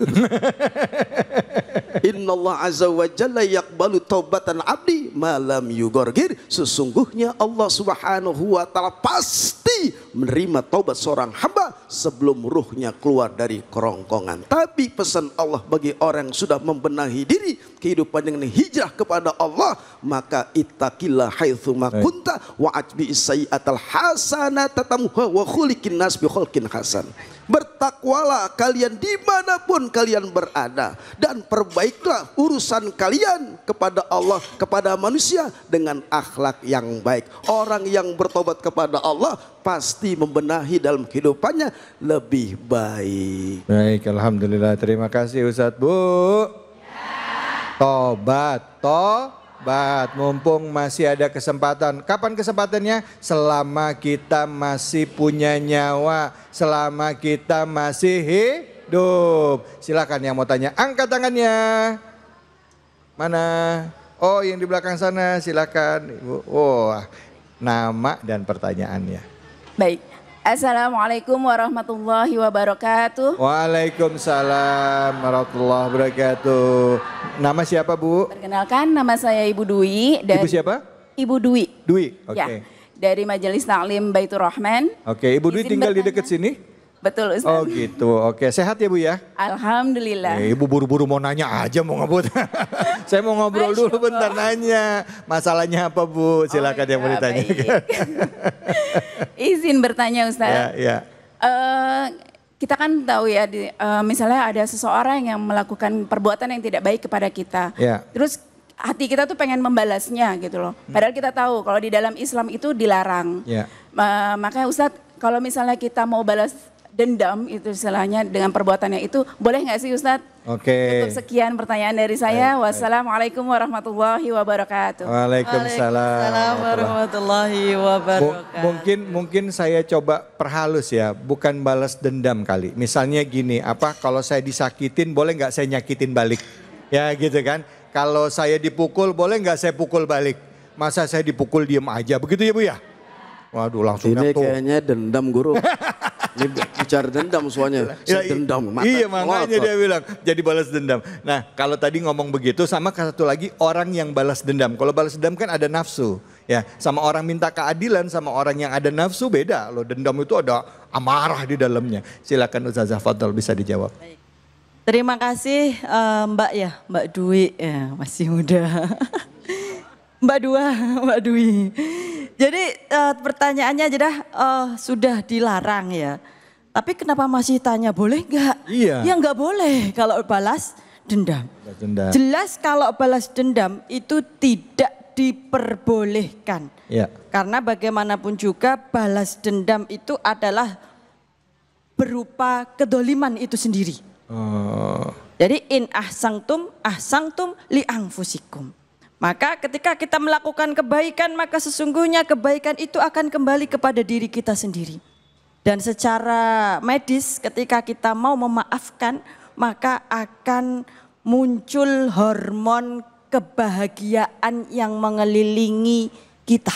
Innallaha azza wa jalla yaqbalu taubatan abdi malam yugorgir, sesungguhnya Allah Subhanahu wa taala pasti menerima taubat seorang hamba sebelum ruhnya keluar dari kerongkongan. Tapi pesan Allah bagi orang yang sudah membenahi diri kehidupan dengan hijrah kepada Allah, maka ittaqillah haitsu ma kunta wa atbi sayyi'atal hasanata tamuha wa khuliqin nas bi khulqin hasan. Bertakwalah kalian dimanapun kalian berada, dan perbaiklah urusan kalian kepada Allah, kepada manusia dengan akhlak yang baik. Orang yang bertobat kepada Allah pasti membenahi dalam kehidupannya lebih baik. Baik, alhamdulillah. Terima kasih Ustadz. Bu, tobat. Mumpung masih ada kesempatan. Kapan kesempatannya? Selama kita masih punya nyawa, selama kita masih hidup. Silakan yang mau tanya, angkat tangannya. Mana? Oh, yang di belakang sana, silakan Ibu. Oh, nama dan pertanyaannya. Baik. Assalamualaikum warahmatullahi wabarakatuh. Waalaikumsalam warahmatullahi wabarakatuh. Nama siapa Bu? Perkenalkan, nama saya Ibu Dwi. Ibu siapa? Ibu Dwi. Dwi, oke. Ya, dari Majelis Taklim Baitur Rahman. Oke, Ibu Dwi tinggal di dekat sini? Betul Ustaz. Oh gitu, oke. Sehat ya Bu ya? Alhamdulillah. Ibu buru-buru mau nanya aja mau ngebut. Saya mau ngobrol dulu bentar nanya. Masalahnya apa Bu? Silakan yang mau ditanya. Izin bertanya Ustaz. Ya, ya. Kita kan tahu ya, misalnya ada seseorang yang melakukan perbuatan yang tidak baik kepada kita. Ya. Terus hati kita tuh pengen membalasnya gitu loh. Padahal kita tahu kalau di dalam Islam itu dilarang. Ya. Makanya Ustadz, kalau misalnya kita mau balas dendam itu istilahnya dengan perbuatannya itu, boleh nggak sih Ustadz? Oke. Cukup sekian pertanyaan dari saya. Wassalamualaikum warahmatullahi wabarakatuh. Waalaikumsalam warahmatullahi wabarakatuh. Mungkin saya coba perhalus ya, bukan balas dendam kali. Misalnya gini, kalau saya disakitin boleh nggak saya nyakitin balik? Ya gitu kan. Kalau saya dipukul boleh nggak saya pukul balik? Masa saya dipukul diem aja, begitu ya Bu ya? Waduh langsung Ini nyatuk. kayaknya dendam guru. Ini bicara dendam soalnya. Saya dendam. Mata Iya makanya melotot. dia bilang jadi balas dendam. Nah kalau tadi ngomong begitu sama satu lagi orang yang balas dendam. Kalau balas dendam kan ada nafsu. Ya sama orang minta keadilan sama orang yang ada nafsu beda. Loh dendam itu ada amarah di dalamnya. Silakan Ustazah Fadl bisa dijawab. Terima kasih Mbak ya, Mbak Dwi ya masih muda. Mbak Dwi. Jadi pertanyaannya adalah sudah dilarang ya. Tapi kenapa masih tanya boleh nggak? Iya. Ya nggak boleh kalau balas dendam. Dendam. Jelas kalau balas dendam itu tidak diperbolehkan. Ya. Karena bagaimanapun juga balas dendam itu adalah berupa kedoliman itu sendiri. Oh. Jadi in ahsangtum li anfusikum. Maka ketika kita melakukan kebaikan maka sesungguhnya kebaikan itu akan kembali kepada diri kita sendiri. Dan secara medis ketika kita mau memaafkan maka akan muncul hormon kebahagiaan yang mengelilingi kita.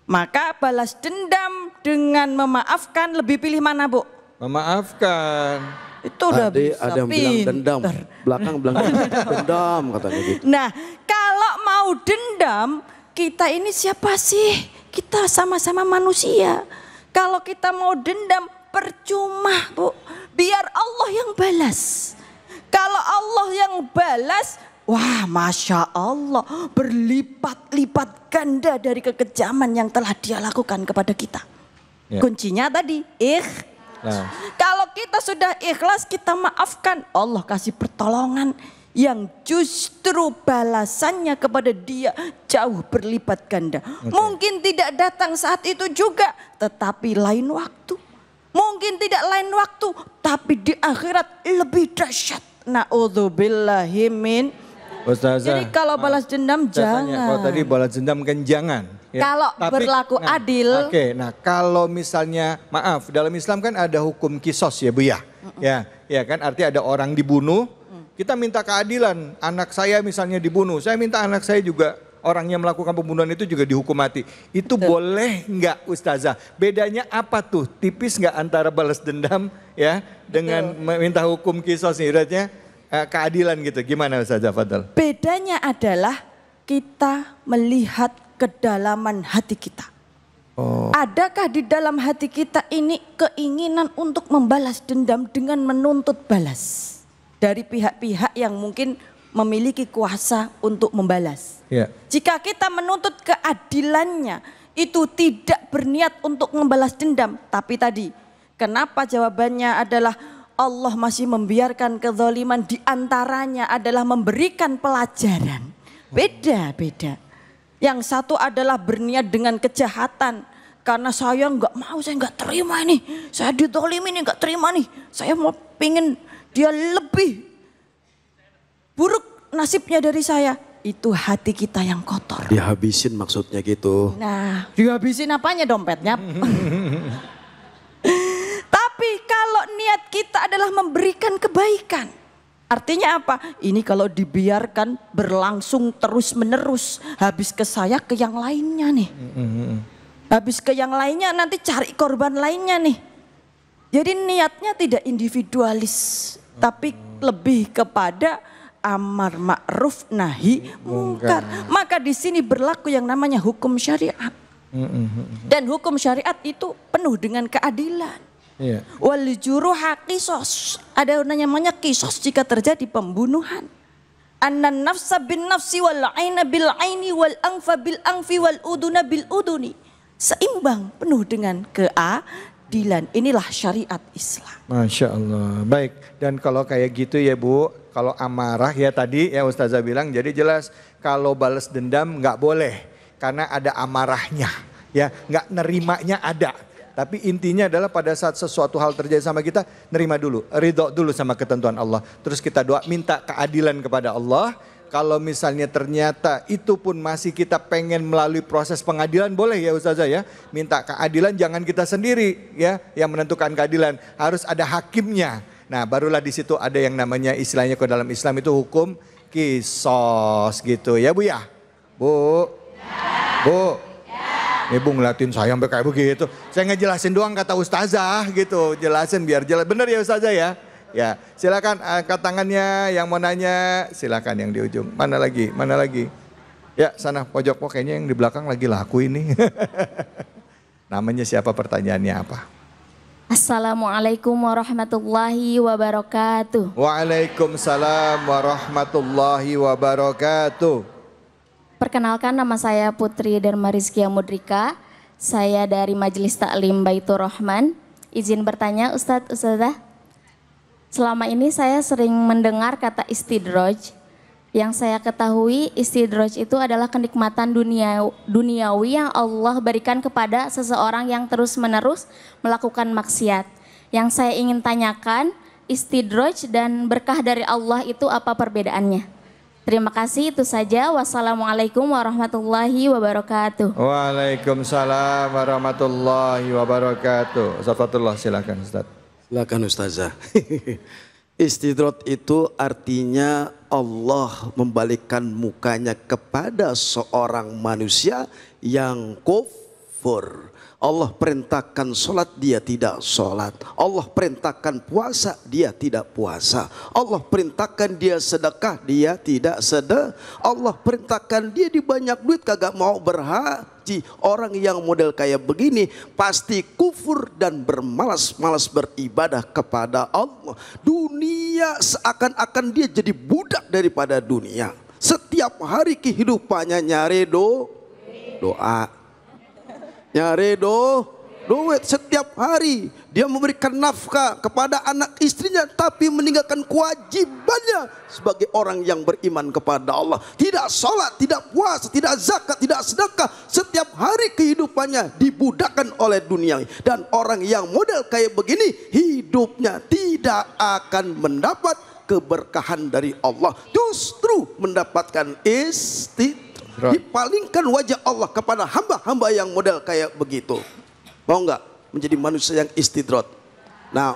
Maka balas dendam dengan memaafkan lebih pilih mana Bu? Memaafkan. Itu udah bisa. Ada yang bilang dendam, belakang bilang dendam katanya gitu. Nah kalau mau dendam kita ini siapa sih? Kita sama-sama manusia. Kalau kita mau dendam percuma Bu. Biar Allah yang balas. Kalau Allah yang balas, wah Masya Allah berlipat-lipat ganda dari kekejaman yang telah dia lakukan kepada kita. Ya. Kuncinya tadi Nah. Kalau kita sudah ikhlas kita maafkan, Allah kasih pertolongan yang justru balasannya kepada dia jauh berlipat ganda. Mungkin tidak datang saat itu juga, tetapi lain waktu. Mungkin tidak lain waktu, tapi di akhirat lebih dahsyat. Na'udzubillahi min. Ustazah, Jadi kalau balas dendam jangan. kalau tadi balas dendam kan jangan. Ya. Kalau berlaku adil. Oke, nah kalau misalnya maaf dalam Islam kan ada hukum kisos ya Bu ya. Ya kan artinya ada orang dibunuh, kita minta keadilan. Anak saya misalnya dibunuh, saya minta anak saya juga orang yang melakukan pembunuhan itu juga dihukum mati. Itu boleh nggak Ustazah? Bedanya apa tuh? Tipis nggak antara balas dendam ya dengan meminta hukum kisos nih? Ibaratnya keadilan gitu. Gimana Ustazah Fadl? Bedanya adalah kita melihat kedalaman hati kita. Adakah di dalam hati kita ini keinginan untuk membalas dendam dengan menuntut balas dari pihak-pihak yang mungkin memiliki kuasa untuk membalas. Ya. Jika kita menuntut keadilannya itu tidak berniat untuk membalas dendam. Tapi tadi kenapa jawabannya adalah Allah masih membiarkan kezaliman, di antaranya adalah memberikan pelajaran. Beda-beda. Yang satu adalah berniat dengan kejahatan. Karena saya nggak mau, saya nggak terima ini. Saya ditolimi ini nggak terima nih. Saya mau pingin dia lebih buruk nasibnya dari saya. Itu hati kita yang kotor. Dihabisin maksudnya gitu. Nah, dihabisin apanya dompetnya? Tapi kalau niat kita adalah memberikan kebaikan. Artinya apa? Ini kalau dibiarkan berlangsung terus menerus. Habis ke saya ke yang lainnya nih. Habis ke yang lainnya nanti cari korban lainnya nih. Jadi niatnya tidak individualis. Tapi lebih kepada amar ma'ruf nahi mungkar. Maka di sini berlaku yang namanya hukum syariat. Dan hukum syariat itu penuh dengan keadilan. Iya. Wal juruha qisos. Ada namanya kisos jika terjadi pembunuhan. Annan nafsa bin nafsi wal aina bil aini wal anfa bil anfi wal uduna bil uduni. Seimbang penuh dengan keadilan. Inilah syariat Islam. Masya Allah. Baik. Dan kalau kayak gitu ya Bu, kalau amarah ya tadi ya Ustazah bilang, jadi jelas kalau balas dendam nggak boleh karena ada amarahnya, ya nggak nerimanya ada. Tapi intinya adalah pada saat sesuatu hal terjadi sama kita, nerima dulu, ridho dulu sama ketentuan Allah. Terus kita doa, minta keadilan kepada Allah. Kalau misalnya ternyata itu pun masih kita pengen melalui proses pengadilan, boleh ya Ustazah ya. Minta keadilan, jangan kita sendiri ya yang menentukan keadilan. Harus ada hakimnya. Nah barulah di situ ada yang namanya istilahnya kalau dalam Islam itu hukum kisos gitu ya Bu ya. Bu. Bu. Ibu ngeliatin saya sampai kayak begitu. Saya ngejelasin doang kata Ustazah gitu. Jelasin biar jelas. Benar ya Ustazah ya? Ya silakan angkat tangannya yang mau nanya. Silakan yang di ujung. Mana lagi? Mana lagi? Ya sana pojok kayaknya yang di belakang lagi laku ini. Namanya siapa, pertanyaannya apa? Assalamualaikum warahmatullahi wabarakatuh. Waalaikumsalam warahmatullahi wabarakatuh. Perkenalkan, nama saya Putri Dharma Rizkia Mudrika. Saya dari Majelis Taklim Baitur Rahman. Izin bertanya Ustazah. Selama ini saya sering mendengar kata istidroj. Yang saya ketahui istidroj itu adalah kenikmatan duniawi yang Allah berikan kepada seseorang yang terus-menerus melakukan maksiat. Yang saya ingin tanyakan, istidroj dan berkah dari Allah itu apa perbedaannya? Terima kasih, itu saja. Wassalamualaikum warahmatullahi wabarakatuh. Waalaikumsalam warahmatullahi wabarakatuh. Ustaz Fatullah silakan Ustaz. Silakan Ustazah. Istidroj itu artinya Allah membalikkan mukanya kepada seorang manusia yang kufur. Allah perintahkan sholat, dia tidak sholat. Allah perintahkan puasa, dia tidak puasa. Allah perintahkan dia sedekah, dia tidak sedekah. Allah perintahkan dia di banyak duit, kagak mau berhaji. Orang yang model kayak begini pasti kufur dan bermalas-malas beribadah kepada Allah. Dunia seakan-akan dia jadi budak daripada dunia. Setiap hari kehidupannya nyari doa. Nyari duit setiap hari. Dia memberikan nafkah kepada anak istrinya, tapi meninggalkan kewajibannya sebagai orang yang beriman kepada Allah. Tidak sholat, tidak puasa, tidak zakat, tidak sedekah. Setiap hari kehidupannya dibudakkan oleh dunia. Dan orang yang model kayak begini, hidupnya tidak akan mendapat keberkahan dari Allah. Justru mendapatkan dipalingkan wajah Allah kepada hamba-hamba yang model kayak begitu. Mau nggak menjadi manusia yang istidroj? Nah,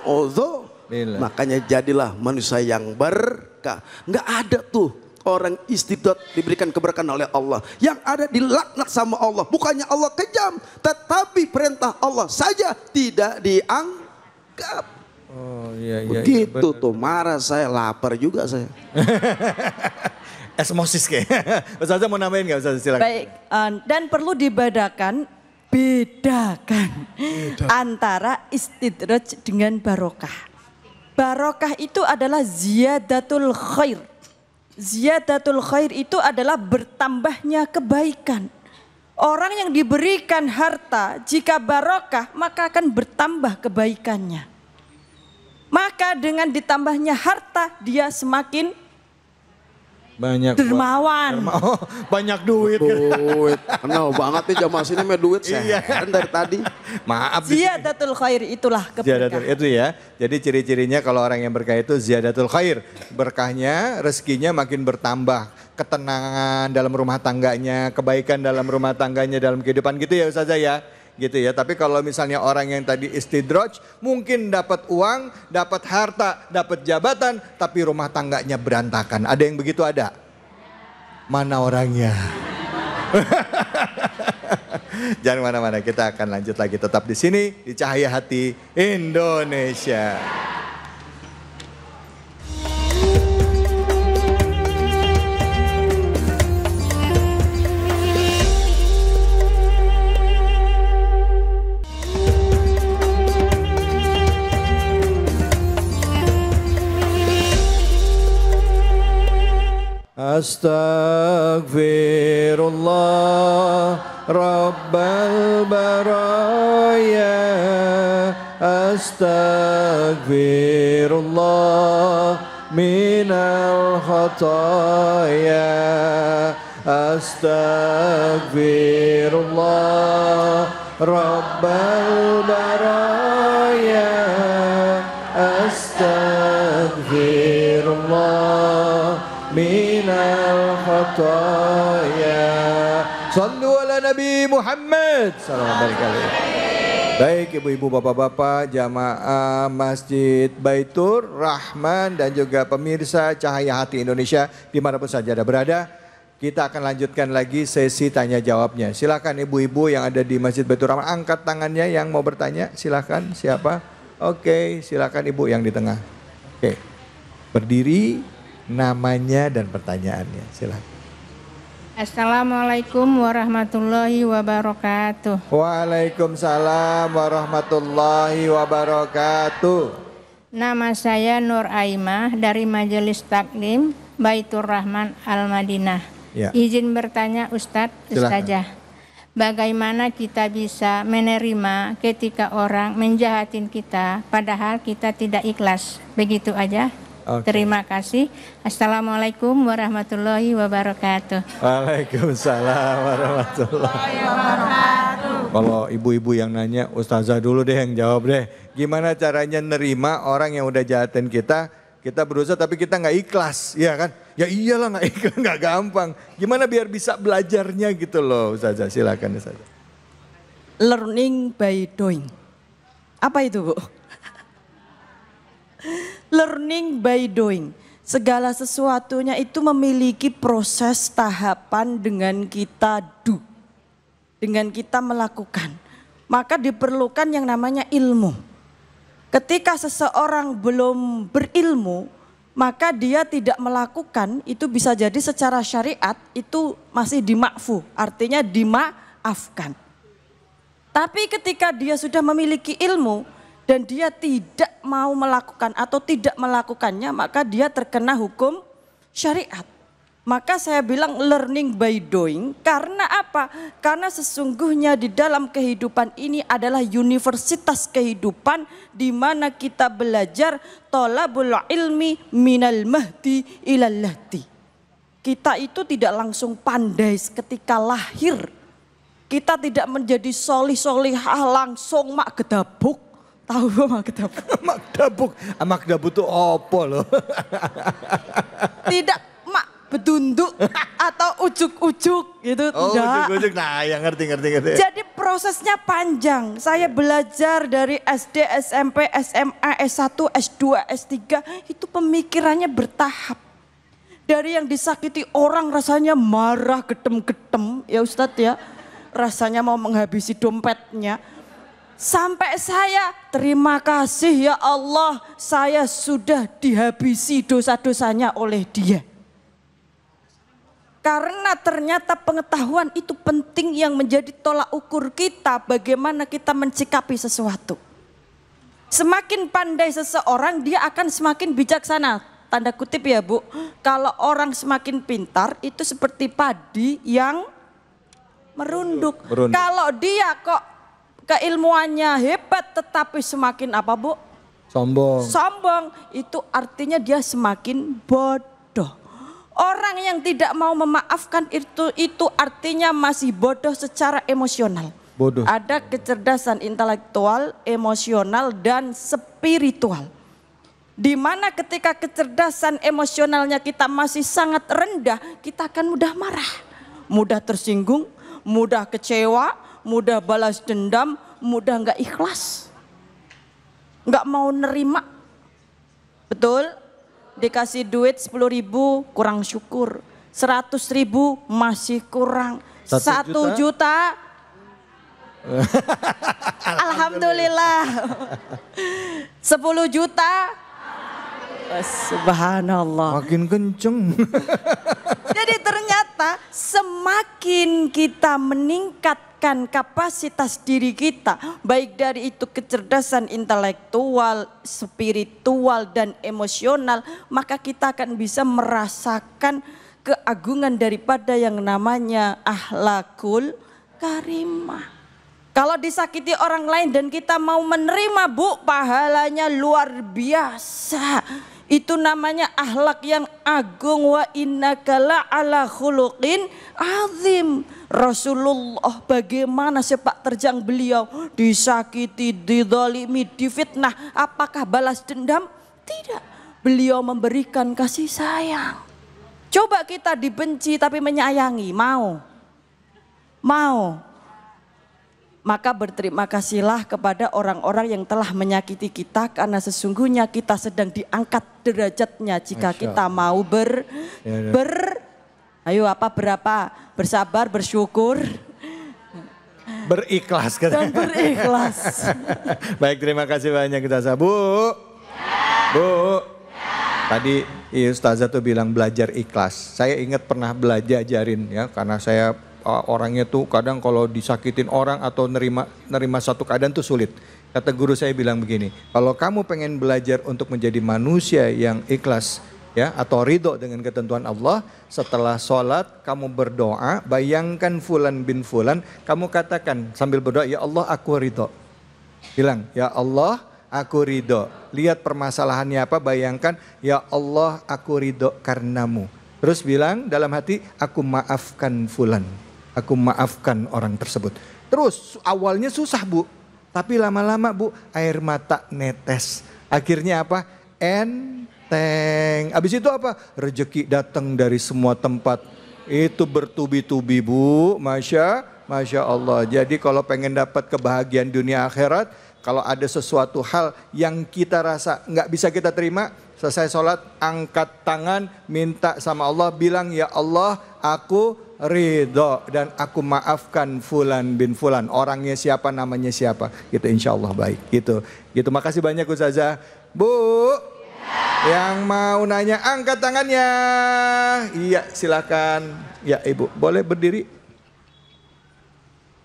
makanya jadilah manusia yang berkah. Nggak ada tuh orang istidroj diberikan keberkahan oleh Allah. Yang ada dilaknat sama Allah. Bukannya Allah kejam, tetapi perintah Allah saja tidak dianggap. Oh iya. Begitu tuh, marah saya, lapar juga saya. Esmosis kayaknya. Ustazah mau nambahin nggak Ustazah, silakan. Baik, dan perlu bedakan antara istidroj dengan barokah. Barokah itu adalah ziyadatul khair. Ziyadatul khair itu adalah bertambahnya kebaikan. Orang yang diberikan harta, jika barokah maka akan bertambah kebaikannya. Maka dengan ditambahnya harta dia semakin banyak dermawan. Banyak duit. Kenal banget nih jamaah sini mah duit saya. Kan dari tadi. Maaf. Ziyadatul khair itulah keberkahan. Itu ya. Jadi ciri-cirinya kalau orang yang berkah itu ziyadatul khair. Berkahnya, rezekinya makin bertambah. Ketenangan dalam rumah tangganya, kebaikan dalam rumah tangganya, dalam kehidupan gitu ya Ustazah ya. Gitu ya. Tapi kalau misalnya orang yang tadi istidroj, mungkin dapat uang, dapat harta, dapat jabatan, tapi rumah tangganya berantakan. Ada yang begitu ada? Mana orangnya? Jangan mana-mana, kita akan lanjut lagi tetap di sini di Cahaya Hati Indonesia. Astaghfirullah Rabbal baraya. Astaghfirullah minal khataya. Astaghfirullah Rabbal baraya. Astaghfirullah minal khataya. Sallu ala Nabi Muhammad sallallahu alaihi wasallam. Baik ibu-ibu, bapak-bapak, jamaah Masjid Baitur Rahman dan juga pemirsa Cahaya Hati Indonesia dimanapun saja Anda berada, kita akan lanjutkan lagi sesi tanya jawabnya. Silakan ibu-ibu yang ada di Masjid Baitur Rahman angkat tangannya yang mau bertanya. Silakan, siapa? Oke, silakan ibu yang di tengah. Oke, berdiri, namanya dan pertanyaannya. Silakan. Assalamualaikum warahmatullahi wabarakatuh. Waalaikumsalam warahmatullahi wabarakatuh. Nama saya Nur Aimah dari Majelis Taklim Baitur Rahman Al-Madinah. Ya. Izin bertanya Ustadz, Ustazah. Bagaimana kita bisa menerima ketika orang menjahatin kita padahal kita tidak ikhlas? Begitu aja. Okay. Terima kasih. Assalamualaikum warahmatullahi wabarakatuh. Waalaikumsalam warahmatullahi wabarakatuh. Kalau ibu-ibu yang nanya, Ustazah dulu deh yang jawab deh. Gimana caranya nerima orang yang udah jahatin kita berusaha tapi kita nggak ikhlas, ya kan? Ya iyalah nggak ikhlas, nggak gampang. Gimana biar bisa belajarnya gitu loh, Ustazah. Silakan Ustazah. Learning by doing. Apa itu, Bu? Learning by doing. Segala sesuatunya itu memiliki proses tahapan dengan kita do. Dengan kita melakukan. Maka diperlukan yang namanya ilmu. Ketika seseorang belum berilmu, maka dia tidak melakukan, itu bisa jadi secara syariat itu masih dimakfu. Artinya dimaafkan. Tapi ketika dia sudah memiliki ilmu, dan dia tidak mau melakukan atau tidak melakukannya, maka dia terkena hukum syariat. Maka saya bilang learning by doing, karena apa? Karena sesungguhnya di dalam kehidupan ini adalah universitas kehidupan di mana kita belajar thalabul ilmi minal mahdi ilal lahdi. Kita itu tidak langsung pandai ketika lahir. Kita tidak menjadi solih-solihah langsung mak gedabuk. Tahu mak gedabuk? Mak gedabuk, mak gedabuk itu apa loh? Tidak mak bedunduk atau ujuk-ujuk gitu. Oh tidak. ujuk-ujuk, nah ya ngerti. Jadi prosesnya panjang. Saya belajar dari SD, SMP, SMA, S1, S2, S3 itu pemikirannya bertahap. Dari yang disakiti orang rasanya marah gedem-gedem ya Ustadz ya. Rasanya mau menghabisi dompetnya. Sampai saya terima kasih ya Allah, saya sudah dihabisi dosa-dosanya oleh dia. Karena ternyata pengetahuan itu penting yang menjadi tolak ukur kita bagaimana kita mencikapi sesuatu. Semakin pandai seseorang dia akan semakin bijaksana. Tanda kutip ya Bu, kalau orang semakin pintar itu seperti padi yang merunduk. Kalau dia kok keilmuannya hebat tetapi semakin apa Bu? Sombong, itu artinya dia semakin bodoh. Orang yang tidak mau memaafkan itu artinya masih bodoh secara emosional. Bodoh. Ada kecerdasan intelektual, emosional dan spiritual. Di mana ketika kecerdasan emosionalnya kita masih sangat rendah, kita akan mudah marah, mudah tersinggung, mudah kecewa, mudah balas dendam, mudah nggak ikhlas, nggak mau nerima. Betul? Dikasih duit 10.000 kurang syukur, 100.000 masih kurang, 1 juta. Alhamdulillah. 10 juta. Subhanallah. Makin kenceng. Jadi ternyata semakin kita meningkatkan kapasitas diri kita, baik dari itu kecerdasan intelektual, spiritual dan emosional, maka kita akan bisa merasakan keagungan daripada yang namanya akhlakul karimah. Kalau disakiti orang lain dan kita mau menerima, Bu, pahalanya luar biasa. Itu namanya akhlak yang agung. Wa innaka la'ala khuluqin azim. Rasulullah bagaimana sepak terjang beliau, disakiti, dizalimi, difitnah. Apakah balas dendam? Tidak. Beliau memberikan kasih sayang. Coba kita dibenci tapi menyayangi, mau? Maka berterima kasihlah kepada orang-orang yang telah menyakiti kita, karena sesungguhnya kita sedang diangkat derajatnya jika kita mau bersabar, bersyukur, berikhlas dan berikhlas. Baik, terima kasih banyak kita Bu. Tadi Ustazah tuh bilang belajar ikhlas. Saya ingat pernah belajarin ya, karena saya orangnya tuh kadang kalau disakitin orang atau nerima satu keadaan tuh sulit. Kata guru saya bilang begini, kalau kamu pengen belajar untuk menjadi manusia yang ikhlas ya, atau ridho dengan ketentuan Allah, setelah sholat kamu berdoa, bayangkan fulan bin fulan, kamu katakan sambil berdoa, ya Allah aku ridho. Bilang, ya Allah aku ridho. Lihat permasalahannya apa, bayangkan, ya Allah aku ridho karenamu. Terus bilang dalam hati, aku maafkan fulan. Aku maafkan orang tersebut. Terus awalnya susah Bu, tapi lama-lama Bu air mata netes. Akhirnya apa? Enteng. Habis itu apa? Rezeki datang dari semua tempat. Itu bertubi-tubi Bu, Masya Allah. Jadi kalau pengen dapat kebahagiaan dunia akhirat, kalau ada sesuatu hal yang kita rasa nggak bisa kita terima, selesai sholat angkat tangan, minta sama Allah, bilang ya Allah aku ridho dan aku maafkan fulan bin fulan, orangnya siapa, namanya siapa, gitu, insya Allah baik, gitu. Makasih banyak Ustazah. Bu, yang mau nanya angkat tangannya. Iya silakan. Ya Ibu, boleh berdiri.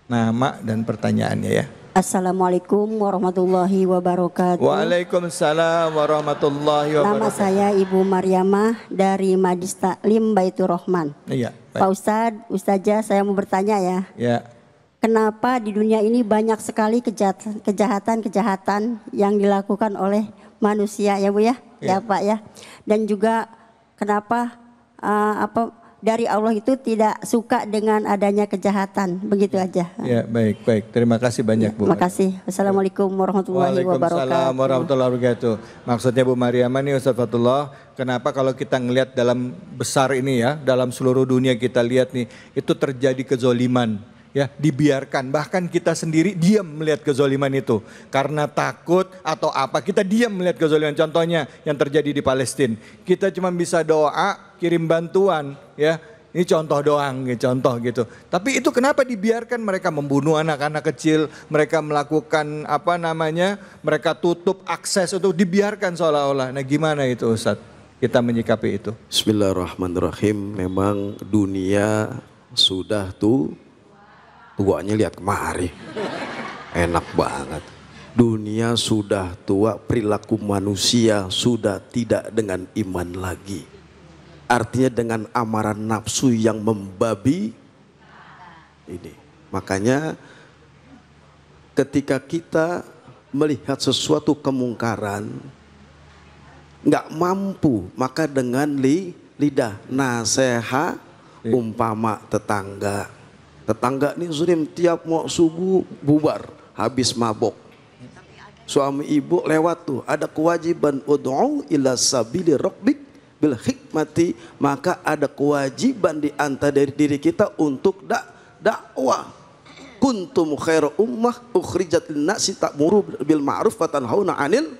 Nama dan pertanyaannya ya. Assalamualaikum warahmatullahi wabarakatuh. Waalaikumsalam warahmatullahi wabarakatuh. Nama saya Ibu Maryamah dari Majlis Taklim Baitur Rahman. Iya. Pak Ustadz, Ustazah, saya mau bertanya ya. Ya. Kenapa di dunia ini banyak sekali kejahatan-kejahatan yang dilakukan oleh manusia ya Bu ya? Ya Pak ya. Dan juga kenapa dari Allah itu tidak suka dengan adanya kejahatan, begitu aja. Ya baik. Terima kasih banyak Bu. Terima kasih. Assalamualaikum warahmatullahi wabarakatuh. Waalaikumsalam warahmatullahi wabarakatuh. Maksudnya Bu Maryamah nih Ustaz Fatullah, kenapa kalau kita ngelihat dalam besar ini ya, dalam seluruh dunia kita lihat nih, itu terjadi kezoliman. Ya, dibiarkan, bahkan kita sendiri diam melihat kezoliman itu karena takut atau apa, kita diam melihat kezoliman. Contohnya yang terjadi di Palestina, kita cuma bisa doa, kirim bantuan ya, ini contoh doang, contoh gitu. Tapi itu kenapa dibiarkan? Mereka membunuh anak-anak kecil, mereka melakukan mereka tutup akses untuk dibiarkan seolah-olah. Nah gimana itu Ustadz kita menyikapi itu? Bismillahirrahmanirrahim. Memang dunia sudah tuanya lihat kemari, enak banget. Dunia sudah tua, perilaku manusia sudah tidak dengan iman lagi. Artinya dengan amaran nafsu yang membabi ini. Makanya ketika kita melihat sesuatu kemungkaran, nggak mampu, maka dengan lidah nasihat umpama tetangga nih Zurim tiap mau subuh bubar habis mabok, suami ibu lewat tuh, ada kewajiban ud'u ila sabili rabbik bil hikmati, maka ada kewajiban di antara dari diri kita untuk dakwah. Kuntum khairu ummah ukhrijat lin-nasi ta'muru bil ma'ruf wa tanhauna 'anil.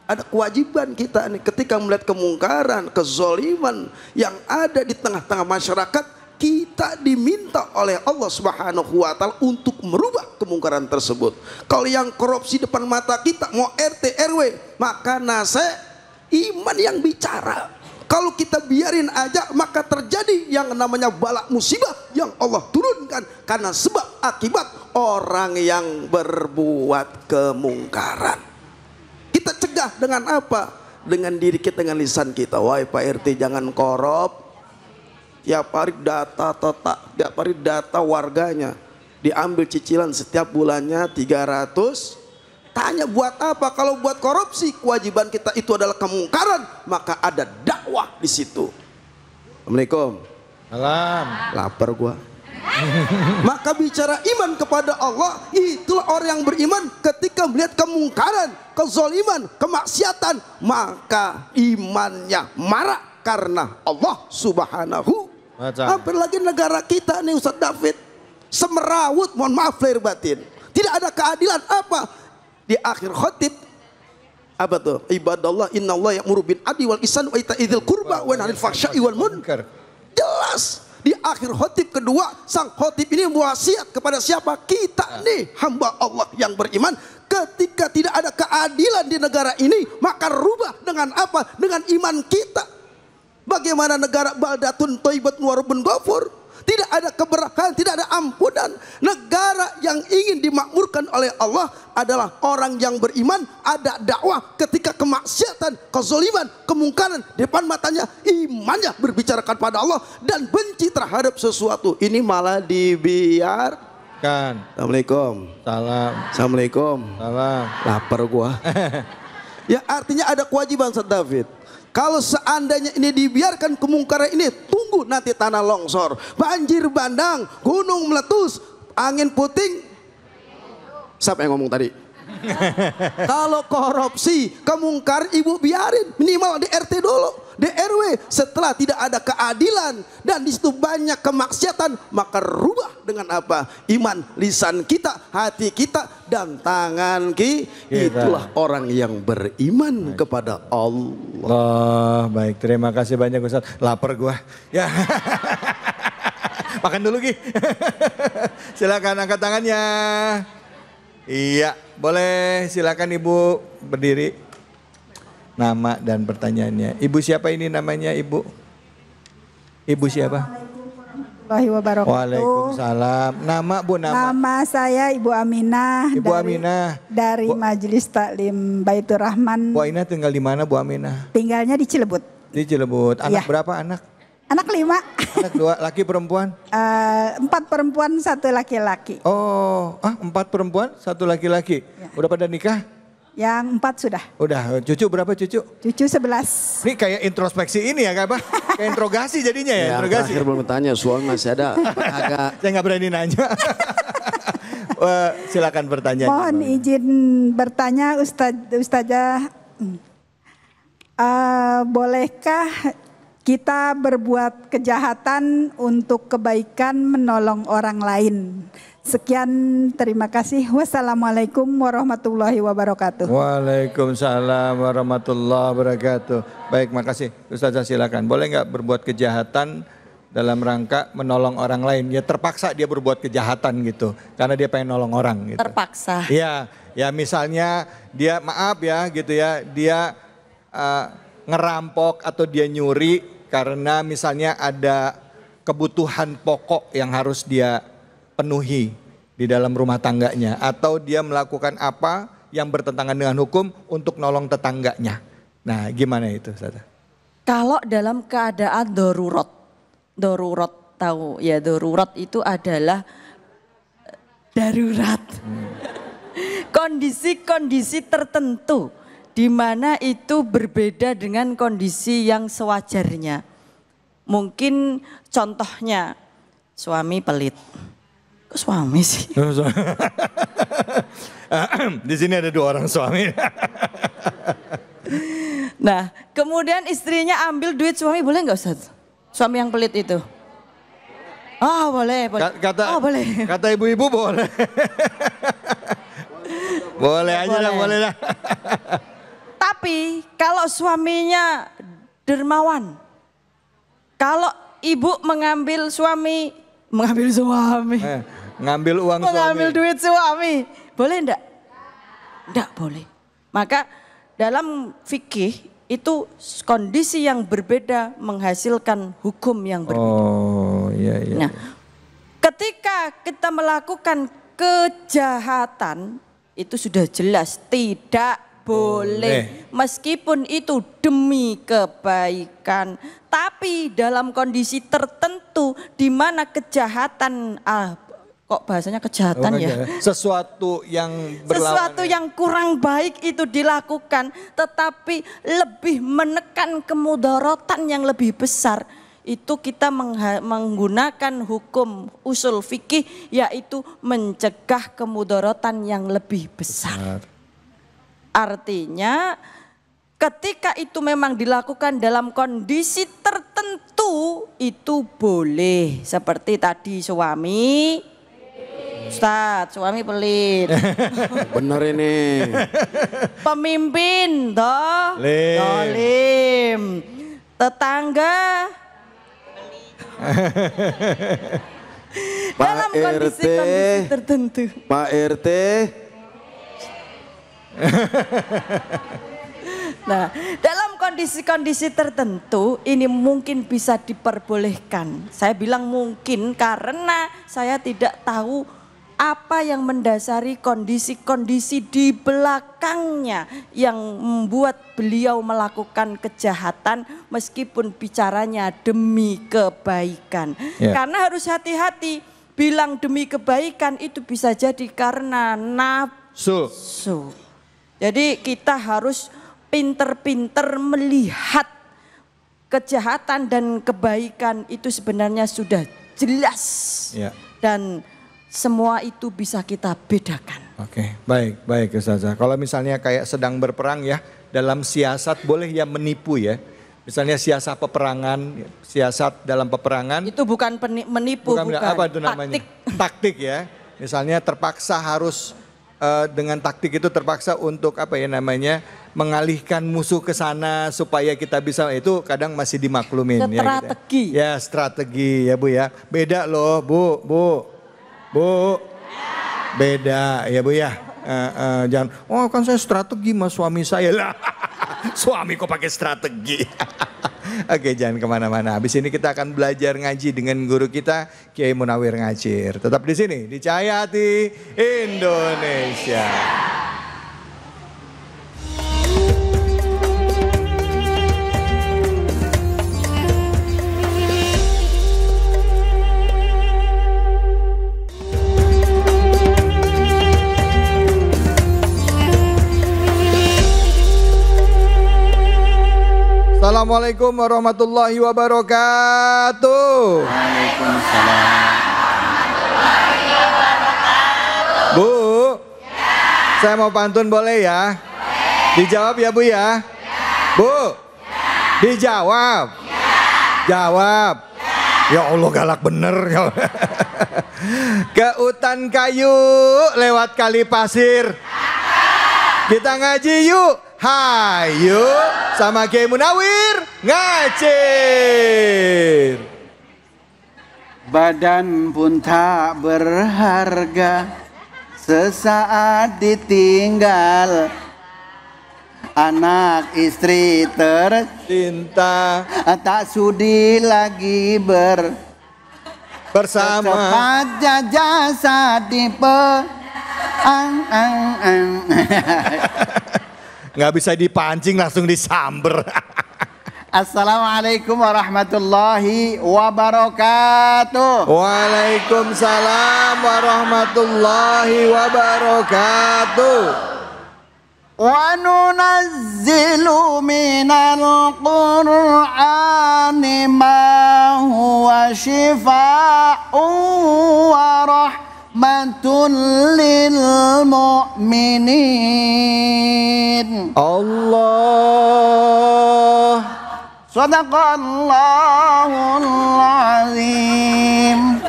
Ada kewajiban kita nih ketika melihat kemungkaran, kezaliman yang ada di tengah-tengah masyarakat, kita diminta oleh Allah Subhanahu wa taala untuk merubah kemungkaran tersebut. Kalau yang korupsi depan mata kita, mau RT RW, maka iman yang bicara. Kalau kita biarin aja, maka terjadi yang namanya bala musibah yang Allah turunkan karena sebab akibat orang yang berbuat kemungkaran. Kita cegah dengan apa? Dengan diri kita, dengan lisan kita. Wahai Pak RT jangan korup, tiap hari tiap hari data warganya. Diambil cicilan setiap bulannya 300. Tanya buat apa? Kalau buat korupsi, kewajiban kita itu adalah kemungkaran, maka ada dakwah di situ. Assalamualaikum. Salam. Lapar gua. Maka bicara iman kepada Allah, itulah orang yang beriman ketika melihat kemungkaran, kezaliman, kemaksiatan, maka imannya marak karena Allah Subhanahu. Hampir lagi negara kita nih Ustaz David, semerawut, mohon maaf lahir batin. Tidak ada keadilan apa? Di akhir khotib apa tuh? Ibadallah innallaha ya'muru bil adli wal ihsan wa ita'idzil qurba wa yanha 'anil fahsya'i wal munkar. Jelas di akhir khotib kedua, sang khotib ini wasiat kepada siapa? Kita nih hamba Allah yang beriman. Ketika tidak ada keadilan di negara ini, maka rubah dengan apa? Dengan iman kita. Bagaimana negara baldatun thayyibatun wa rabbun ghafur? Tidak ada keberkahan, tidak ada ampunan. Negara yang ingin dimakmurkan oleh Allah adalah orang yang beriman, ada dakwah ketika kemaksiatan, kezaliman, kemungkaran depan matanya, imannya berbicara kepada Allah dan benci terhadap sesuatu. Ini malah dibiarkan. Assalamualaikum. Salam. Assalamualaikum. Salam. Lapar gua. Ya artinya ada kewajiban Ustaz David. Kalau seandainya ini dibiarkan kemungkaran ini, tunggu nanti tanah longsor, banjir bandang, gunung meletus, angin puting. Siapa yang ngomong tadi? Kalau korupsi, kemungkaran ibu biarin, minimal di RT dulu, di RW. Setelah tidak ada keadilan dan di situ banyak kemaksiatan, maka rubah dengan apa? Iman, lisan kita, hati kita, dan tangan kita. Itulah orang yang beriman kepada Allah. Baik, terima kasih banyak Ustaz. Lapar gua. Ya. Makan dulu Ki. Silakan angkat tangannya. Iya, boleh silakan Ibu berdiri. Nama dan pertanyaannya. Ibu siapa ini namanya Ibu? Ibu siapa? Warahmatullahi wabarakatuh. Waalaikumsalam. Nama Bu, nama? Nama saya Ibu Aminah. Ibu Aminah. Dari Majelis Taklim Baitur Rahman. Bu Aminah tinggal di mana Bu Aminah? Tinggalnya di Cilebut. Di Cilebut. Anak Iya. berapa anak? Anak 5. Anak 2, laki perempuan? 4 perempuan, 1 laki-laki. Oh, 4 perempuan, 1 laki-laki. Ya. Udah pada nikah? Yang 4 sudah. Udah, cucu berapa cucu? Cucu 11. Ini kayak introspeksi ini ya apa? Kayak interogasi jadinya ya, interogasi. Terakhir belum tanya, suami masih ada. Agak. Saya nggak berani nanya. Silakan pertanyaan. Mohon izin bertanya Ustazah. Bolehkah kita berbuat kejahatan untuk kebaikan menolong orang lain? Sekian, terima kasih. Wassalamualaikum warahmatullahi wabarakatuh. Waalaikumsalam warahmatullahi wabarakatuh. Baik, makasih. Ustazah silakan. Boleh nggak berbuat kejahatan dalam rangka menolong orang lain? Ya terpaksa dia berbuat kejahatan gitu, karena dia pengen nolong orang gitu. Terpaksa. Iya, ya misalnya dia maaf ya gitu ya, dia ngerampok atau dia nyuri karena misalnya ada kebutuhan pokok yang harus dia penuhi di dalam rumah tangganya, atau dia melakukan apa yang bertentangan dengan hukum untuk nolong tetangganya. Nah, gimana itu, Ustazah? Kalau dalam keadaan darurat tahu ya, darurat itu adalah darurat. Kondisi-kondisi tertentu di mana itu berbeda dengan kondisi yang sewajarnya. Mungkin contohnya suami pelit. Kok suami sih? Di sini ada 2 orang suami. Nah, kemudian istrinya ambil duit suami, boleh nggak Ustaz? Suami yang pelit itu? Oh boleh, boleh. Boleh. Kata ibu-ibu boleh. Boleh aja lah, boleh lah. Tapi kalau suaminya dermawan, kalau ibu mengambil suami, ngambil uang mengambil suami, duit suami, boleh enggak? Enggak boleh. Maka dalam fikih itu kondisi yang berbeda menghasilkan hukum yang berbeda. Oh iya iya. Nah, ketika kita melakukan kejahatan itu sudah jelas tidak boleh. Meskipun itu demi kebaikan. Tapi dalam kondisi tertentu di mana kejahatan, kok bahasanya kejahatan ya? Sesuatu yang kurang baik itu dilakukan, tetapi lebih menekan kemudaratan yang lebih besar. Itu kita menggunakan hukum usul fikih, yaitu mencegah kemudaratan yang lebih besar. Artinya ketika itu memang dilakukan dalam kondisi tertentu itu boleh. Seperti tadi suami, Ustadz, suami pelit. Bener ini. Pemimpin dolim. Tetangga dalam kondisi-kondisi tertentu. Pak RT. Nah, dalam kondisi-kondisi tertentu ini mungkin bisa diperbolehkan. Saya bilang mungkin karena saya tidak tahu apa yang mendasari kondisi-kondisi di belakangnya yang membuat beliau melakukan kejahatan meskipun bicaranya demi kebaikan. Karena harus hati-hati, bilang demi kebaikan itu bisa jadi karena nafsu. Jadi kita harus pinter-pinter melihat kejahatan dan kebaikan itu sebenarnya sudah jelas. Dan semua itu bisa kita bedakan. Oke, baik Ustazah. Kalau misalnya kayak sedang berperang ya, dalam siasat boleh ya menipu ya. Misalnya siasat peperangan, siasat dalam peperangan. Itu bukan menipu, bukan. Apa itu namanya? Taktik ya. Misalnya terpaksa harus dengan taktik itu terpaksa untuk apa ya namanya, mengalihkan musuh ke sana supaya kita bisa, itu kadang masih dimaklumin. Strategi. Ya strategi ya Bu ya. Beda loh Bu, beda ya Bu ya. Jangan, oh kan saya strategi mas suami saya lah. Suami kok pakai strategi. Oke, jangan kemana-mana. Habis ini kita akan belajar ngaji dengan guru kita Kiai Munawir Ngacir. Tetap di sini di Cahaya Hati Indonesia. Assalamualaikum warahmatullahi wabarakatuh. Waalaikumsalam. Bu, saya mau pantun boleh ya? Dijawab ya Bu ya? Bu, dijawab. Jawab. Ya Allah galak bener. Ke hutan kayu lewat kali pasir. Kita ngaji yuk. Hayu sama Kiai Munawir Ngacir. Badan pun tak berharga, sesaat ditinggal. Anak istri tercinta, tak sudi lagi bersama. Jasa di Nggak bisa dipancing langsung disamber. Assalamualaikum warahmatullahi wabarakatuh. Waalaikumsalam warahmatullahi wabarakatuh. Wa nunazzilu minal Qur'ani ma huwa shifaa'un wa rahmatun lil mu'minin. Allah Sadaqallahul azim.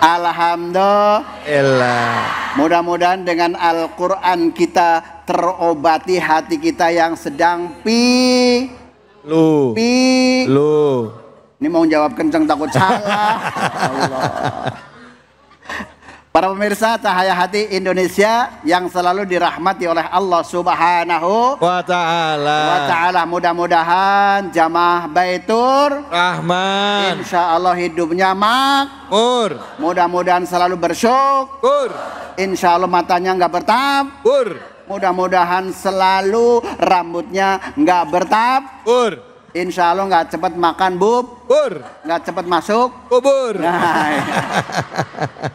Alhamdulillah. Mudah-mudahan dengan Al-Quran kita terobati hati kita yang sedang lu. Ini mau jawab kenceng takut salah. Allah. Para pemirsa Cahaya Hati Indonesia yang selalu dirahmati oleh Allah Subhanahu wa Ta'ala. Mudah-mudahan jamaah Baitur Rahman insya Allah hidupnya makmur. Mudah-mudahan selalu bersyukur. Insya Allah matanya nggak bertabur. Mudah-mudahan selalu rambutnya nggak bertabur. Insya Allah nggak cepat makan bubur, nggak cepat masuk bubur. Nah,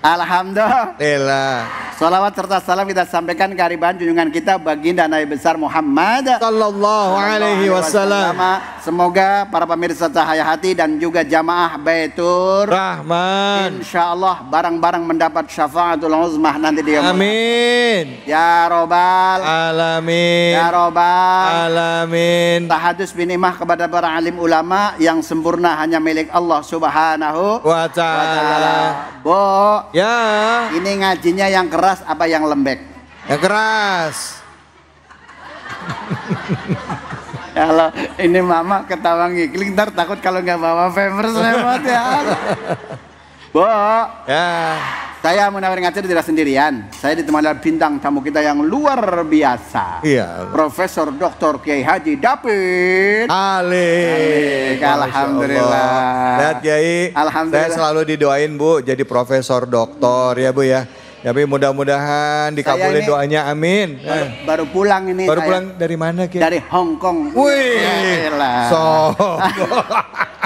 alhamdulillah. Salawat serta salam kita sampaikan ke hariban junjungan kita baginda Nabi besar Muhammad sallallahu alaihi wasallam. Semoga para pemirsa Cahaya Hati dan juga jamaah Baitur Rahman insya Allah barang-barang mendapat syafaatul uzmah nanti dia. Amin. Ya Robbal Alamin. Ya Robbal Alamin. Tahadus binimah kepada para alim ulama yang sempurna hanya milik Allah Subhanahu wa ta'ala. Bo, ya. Ini ngajinya yang keras apa yang lembek? Yang keras. Kalau ini mama ketawa ngikling, ntar takut kalau nggak bawa famers lewat ya. Bo, ya. Saya Munawir Ngacer tidak sendirian. Saya ditemani oleh bintang tamu kita yang luar biasa. Iya. Profesor Dr. Kiai Haji David Alik. Alhamdulillah. Lihat Kiai, alhamdulillah. Saya selalu didoain Bu jadi profesor doktor ya Bu ya. Tapi mudah-mudahan dikabulin doanya, amin. Baru pulang ini. Baru pulang dari mana Kiai? Dari Hong Kong. Wih. Alhamdulillah.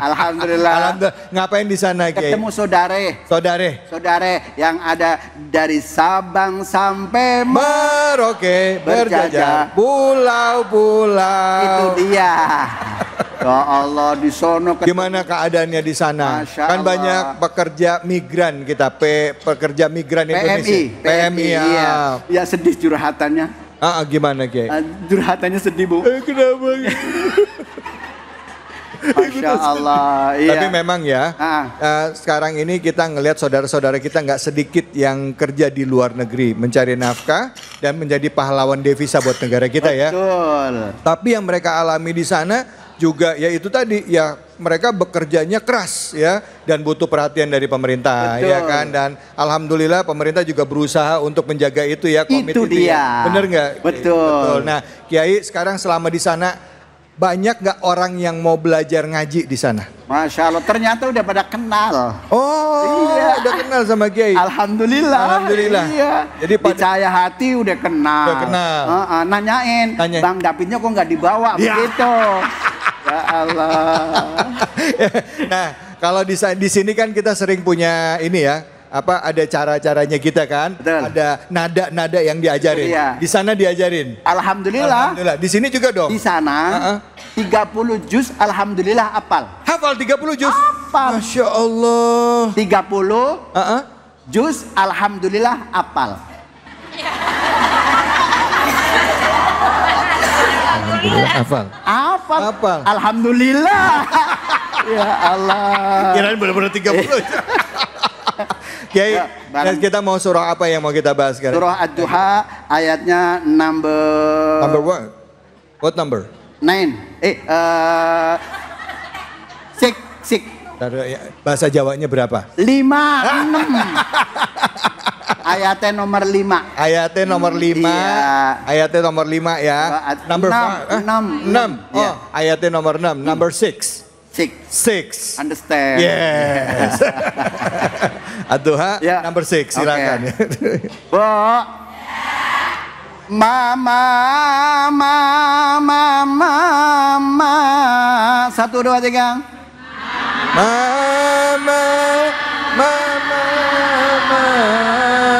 Alhamdulillah. Ngapain di sana Kiai? Ketemu saudare. Saudare yang ada dari Sabang sampai Merauke, berjajah pulau-pulau. Itu dia. Ya Allah, di sono. Gimana keadaannya di sana? Kan banyak pekerja migran kita, pekerja migran Indonesia. PMI ya. Iya. Ya sedih curhatannya. Gimana Kiai? Curhatannya sedih Bu. Kenapa? Masya Allah. Iya. Tapi memang ya, sekarang ini kita ngelihat saudara-saudara kita nggak sedikit yang kerja di luar negeri mencari nafkah dan menjadi pahlawan devisa buat negara kita. Betul. Ya. Tapi yang mereka alami di sana juga ya itu tadi ya mereka bekerjanya keras ya dan butuh perhatian dari pemerintah. Betul. Ya kan, dan alhamdulillah pemerintah juga berusaha untuk menjaga itu ya, komit itu dia. Ya. Bener nggak? Betul. Nah Kiai sekarang selama di sana banyak nggak orang yang mau belajar ngaji di sana? Masya Allah, ternyata udah pada kenal. Oh, iya, udah kenal sama Kiai. Alhamdulillah. Alhamdulillah. Iya. Jadi di Cahaya Hati udah kenal. Udah kenal. Nanyain, Bang Davidnya kok nggak dibawa begitu? Ya Allah. Nah, kalau di sini kan kita sering punya ini ya. Ada cara-caranya kita kan? Betul. Ada nada-nada yang diajarin. Iya. Di sana diajarin. Alhamdulillah. Di sini juga dong. Di sana 30 juz alhamdulillah apal. Hafal 30 juz? Apal. Masya Allah. 30 juz alhamdulillah apal. Alhamdulillah hafal. Apal. Alhamdulillah. Ya Allah. Kirain benar-benar 30. Kiai, kita mau surah apa yang mau kita bahas sekarang? Surah Ad-Duha ayatnya number what? What number? 9. Sik. Bahasa Jawanya berapa? 5, 6. Ayatnya nomor 5. Ayatnya nomor 5. Iya. Ayatnya nomor 5 ya. Number 6. Oh, ayatnya nomor 6. Number 6. 6. Understand. Yes. Ad-Duha number 6. Silakan. Bo. Mama. 1, 2, 3. Mama.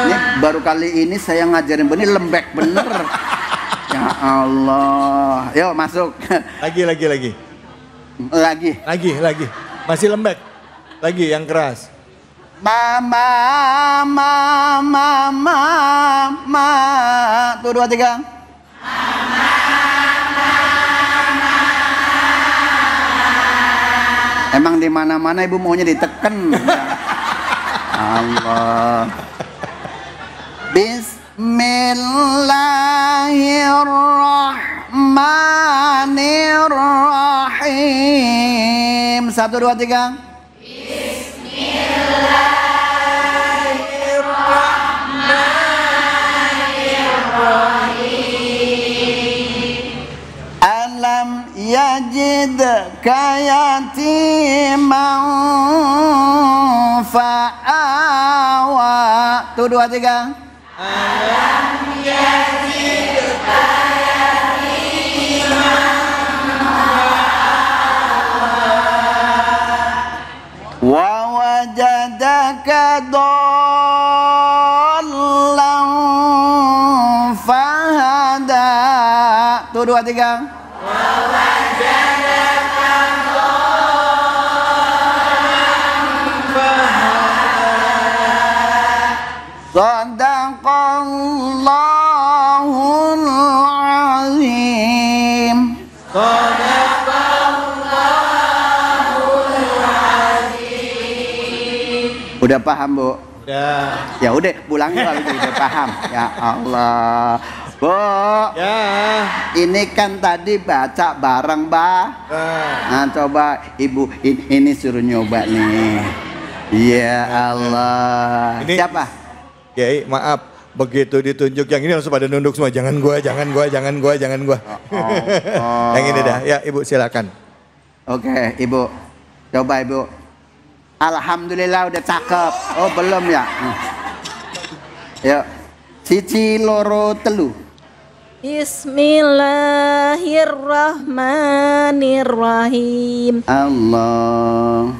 Ini baru kali ini saya ngajarin benih lembek bener. Ya Allah. Yuk masuk. Lagi. Masih lembek. Lagi yang keras. Mama. 1, 2, 3. Emang di mana-mana ibu maunya diteken. Allah. Bismillahirrahmanirrahim. 1, 2, 3. Bismillahirrahmanirrahim. Alam yajidka yatiman fa'awa. 1, 2, 3. Wa wajadaka dhallan fahada. Tuh 2, 3. Sadaqallahul azim. Udah paham, Bu? Udah. Ya udah, pulang kalau udah paham. Ya Allah. Bu. Ya. Ini kan tadi baca bareng, Mbak. Nah, coba Ibu ini suruh nyoba nih. Ya Allah. Ini, siapa? Kiai, maaf. Begitu ditunjuk yang ini langsung pada nunduk semua. Jangan gua, jangan gua, jangan gua, jangan gua. Yang ini dah. Ya, Ibu silakan. Oke, Ibu. Coba, Ibu. Alhamdulillah udah cakep. Oh, belum ya? Yuk. Cici loro telu. Bismillahirrahmanirrahim. Allah.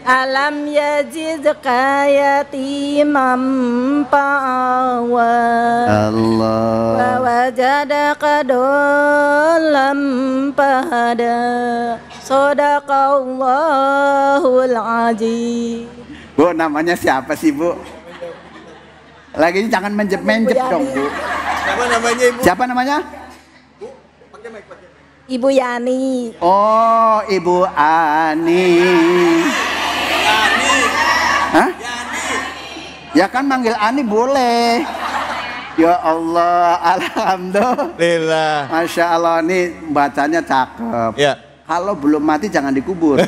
Alam yajidka yatiman fa'awa. Allah. Wa wajadaka dhallan fahada. Shadaqallahul azim. Bu, namanya siapa sih, Bu? Lagi jangan menjep-menjep dong, Bu. Siapa namanya, Ibu? Siapa namanya? Ibu Yani. Oh, Ibu Ani. Hah? Ya kan manggil Ani boleh. Ya Allah, alhamdulillah. Masya Allah, nih bacanya cakep. Ya. Kalau belum mati jangan dikubur.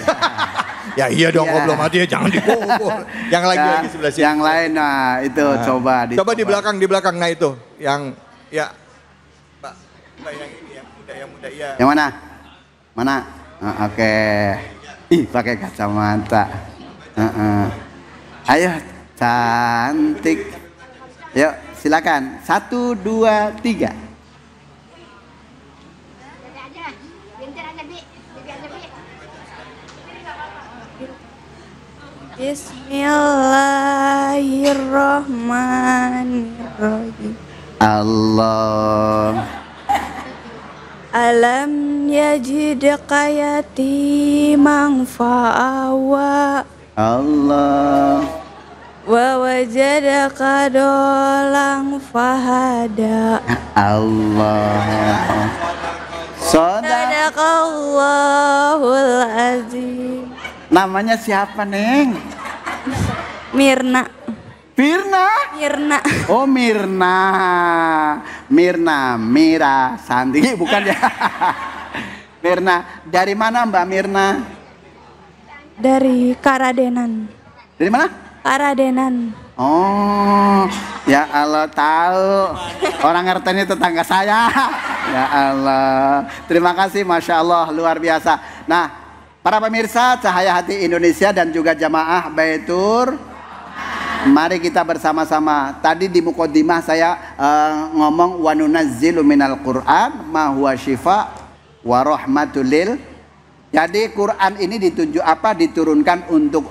Ya iya dong, kalau belum mati ya jangan dikubur. Yang lagi sebelah sini. Yang lain, nah itu coba. Coba di belakang, nah itu. Yang, ya. Mbak yang ini, yang muda, iya. Yang mana? Mana? Oke. Ih, pakai kacamata. Ayo, cantik. Yuk, silakan. 1, 2, 3. Bismillahirrahmanirrahim. Allah. Alam yajidka yatiman fa'awa. Allah. Wa wajadaka dhallan fahada. Allah. Sadaqallahul azim. Namanya siapa, Neng? Mirna. Mirna? Mirna. Oh, Mirna. Mirna, Mira, Santi, bukan ya? Mirna, dari mana Mbak Mirna? Dari Karadenan. Dari mana? Karadenan. Oh, ya Allah tahu. Orang ngerti tetangga saya. Ya Allah. Terima kasih, Masya Allah, luar biasa. Nah, para pemirsa Cahaya Hati Indonesia dan juga jamaah Baitur, mari kita bersama-sama. Tadi di muqaddimah saya ngomong wa nunazzilu minal Qur'an ma huwa syifa wa rahmatul lil. Jadi Quran ini diturunkan untuk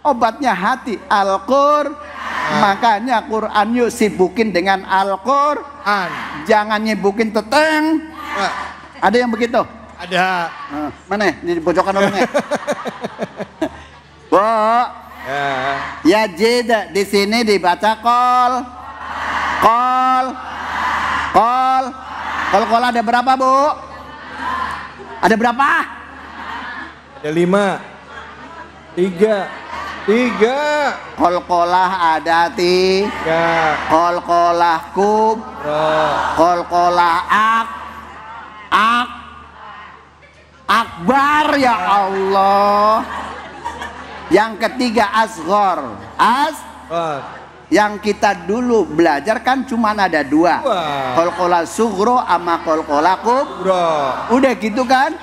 obatnya hati, Al-Qur'an. Makanya Quran yuk sibukin dengan Al-Qur'an. Jangan nyibukin teteng. Ada yang begitu? Ada. Mana? Dipojokan orangnya. Bu. Ya jeda di sini dibaca kol. Kol ada berapa, Bu? Ada berapa? Ada 5. 3. Kol-kolah ada 3. Kol-kolah kub. Kol-kolah akbar, ya Allah. Yang ketiga asghar. Yang kita dulu belajar kan cuma ada 2. Kol-kolah sughro sama kol-kolah kubro. Udah gitu kan?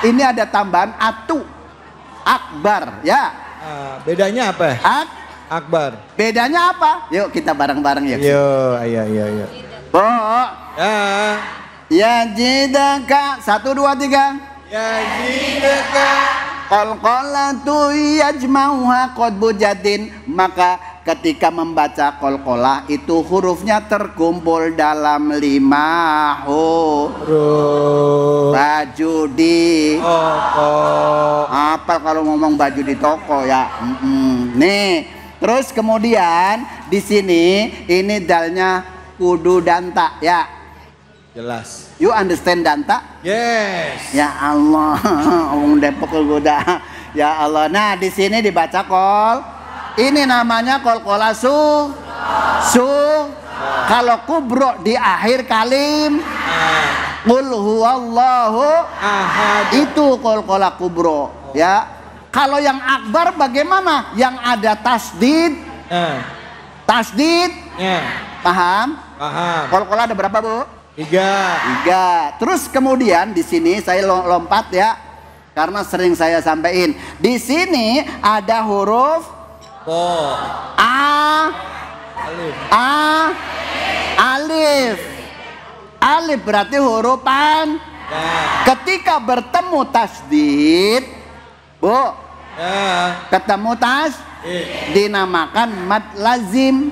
ini ada tambahan atu, akbar ya. Bedanya apa? Akbar. Bedanya apa? Yuk kita bareng-bareng ya. Ayo. Bo. Ya jidaka 1 2 3. Ya jidaka. Qalqalatu yajma'uha qadbu jadin. Maka ketika membaca qalqalah itu hurufnya terkumpul dalam 5 huruf. Baju di toko. Apa kalau ngomong baju di toko ya? Nih, terus kemudian di sini ini dalnya kudu danta ya. Jelas. You understand danta? Yes. Ya Allah, Om Depok udah. Ya Allah. Nah, di sini dibaca kol. Ini namanya qalqalah su. Kalau kubro di akhir kalim. Qul huwallahu ahad. Itu qalqalah kubro, ya. Kalau yang akbar bagaimana? Yang ada tasdid. Tasdid. Paham? Paham. Qalqalah ada berapa, Bu? 3. Terus kemudian di sini saya lompat ya, karena sering saya sampaikan. Di sini ada huruf alif. Alif berarti huruf pan. Ketika bertemu tasdid, Bu, ketemu tas, dinamakan mad lazim.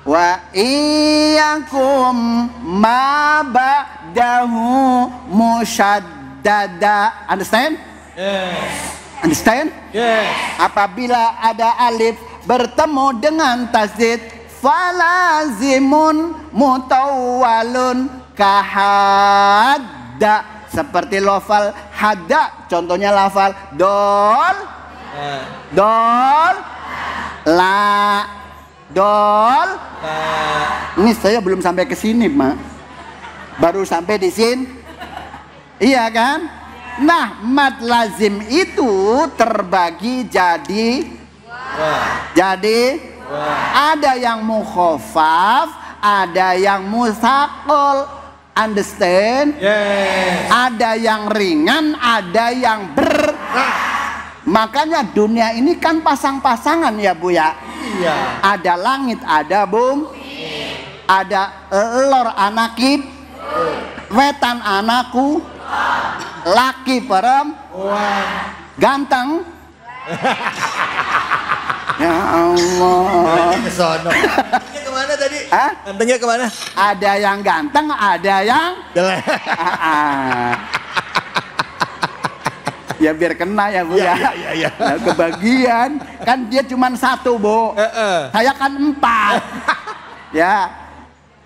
Wa iyyakum ma ba'dahu musyaddada. Understand? Yes. Understand? Yes. Apabila ada alif bertemu dengan tasdid, falazimun mutawwalun kahadda. Seperti lafal hadda. Contohnya lafal dol, la, dol. Ini saya belum sampai ke sini, Mak. Baru sampai di sini. Iya kan? Nah, mad lazim itu terbagi jadi ada yang mukhaffaf, ada yang mutsaqal. Understand? Yes. Ada yang ringan, ada yang Makanya dunia ini kan pasang-pasangan ya, Bu ya. Iya. Ada langit, ada bumi, ada lor anakip, wetan anakku, laki perempuan, ganteng. Ya Allah. Kesono. Gantengnya kemana tadi? Gantengnya kemana? Ada yang ganteng, ada yang jelek. Ya biar kena ya, Bu ya. Iya. Nah, kebagian kan dia cuma 1, Bu. Saya kan 4. Ya.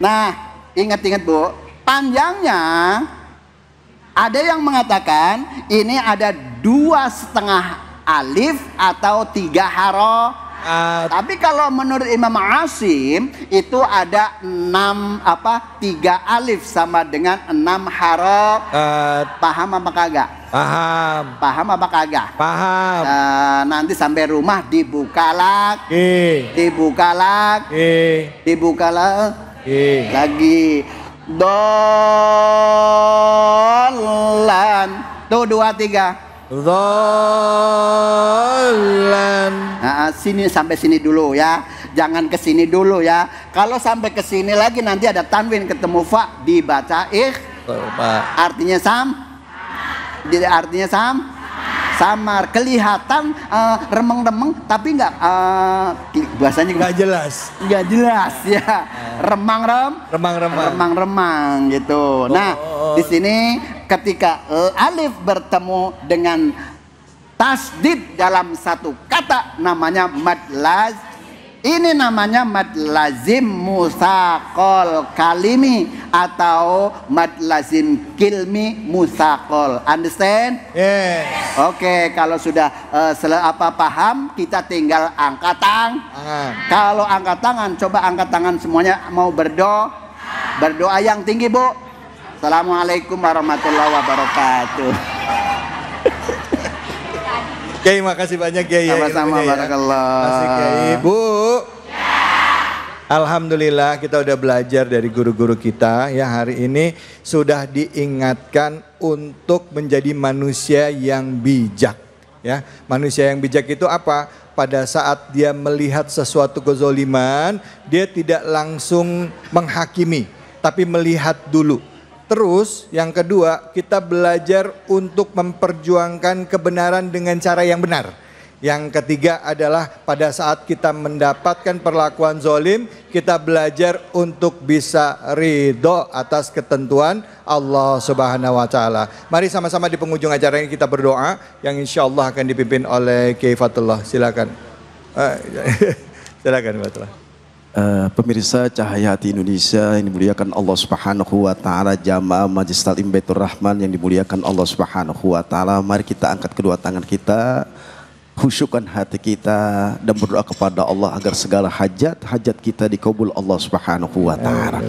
Nah, ingat-ingat, Bu. Panjangnya ada yang mengatakan ini ada 2,5 alif atau 3 harokat. Tapi kalau menurut Imam Asim itu ada 3 alif sama dengan 6 harokat. Paham apa kagak? Paham. Paham apa kagak? Paham. Nanti sampai rumah dibuka lagi. Dibuka lagi. Dolan. Tuh 2 3. Dolan. Nah, sini sampai sini dulu ya. Jangan ke sini dulu ya. Kalau sampai ke sini lagi nanti ada tanwin ketemu fa dibaca artinya samar, kelihatan remeng-remeng tapi nggak bahasanya nggak jelas ya. remang gitu. Nah, di sini ketika alif bertemu dengan tasdid dalam satu kata namanya mad lazim. Ini namanya mad lazim mutsaqal kalimi atau mad lazim kilmi mutsaqal. Understand? Yes. Oke, kalau sudah paham, kita tinggal angkat tangan. Kalau angkat tangan, coba angkat tangan semuanya. Mau berdoa yang tinggi, Bu. Assalamualaikum warahmatullahi wabarakatuh. Kiai, makasih banyak Kiai. Sama-sama, barakallah. Makasih Kiai. Bu. Alhamdulillah kita udah belajar dari guru-guru kita ya, hari ini sudah diingatkan untuk menjadi manusia yang bijak ya. Manusia yang bijak itu apa? Pada saat dia melihat sesuatu kezoliman, dia tidak langsung menghakimi, tapi melihat dulu. Terus yang kedua, kita belajar untuk memperjuangkan kebenaran dengan cara yang benar. Yang ketiga adalah pada saat kita mendapatkan perlakuan zolim, kita belajar untuk bisa ridho atas ketentuan Allah Subhanahu wa Ta'ala. Mari sama-sama di penghujung acara ini kita berdoa yang insya Allah akan dipimpin oleh Kiai Fatullah. Silakan. Silakan Fatullah. Pemirsa Cahaya Hati Indonesia yang dimuliakan Allah Subhanahu wa Ta'ala, jamaah Majelis Taklim Baitur Rahman yang dimuliakan Allah Subhanahu wa Ta'ala, mari kita angkat kedua tangan kita, khusyukkan hati kita dan berdoa kepada Allah agar segala hajat kita dikabul Allah Subhanahu wa Ta'ala.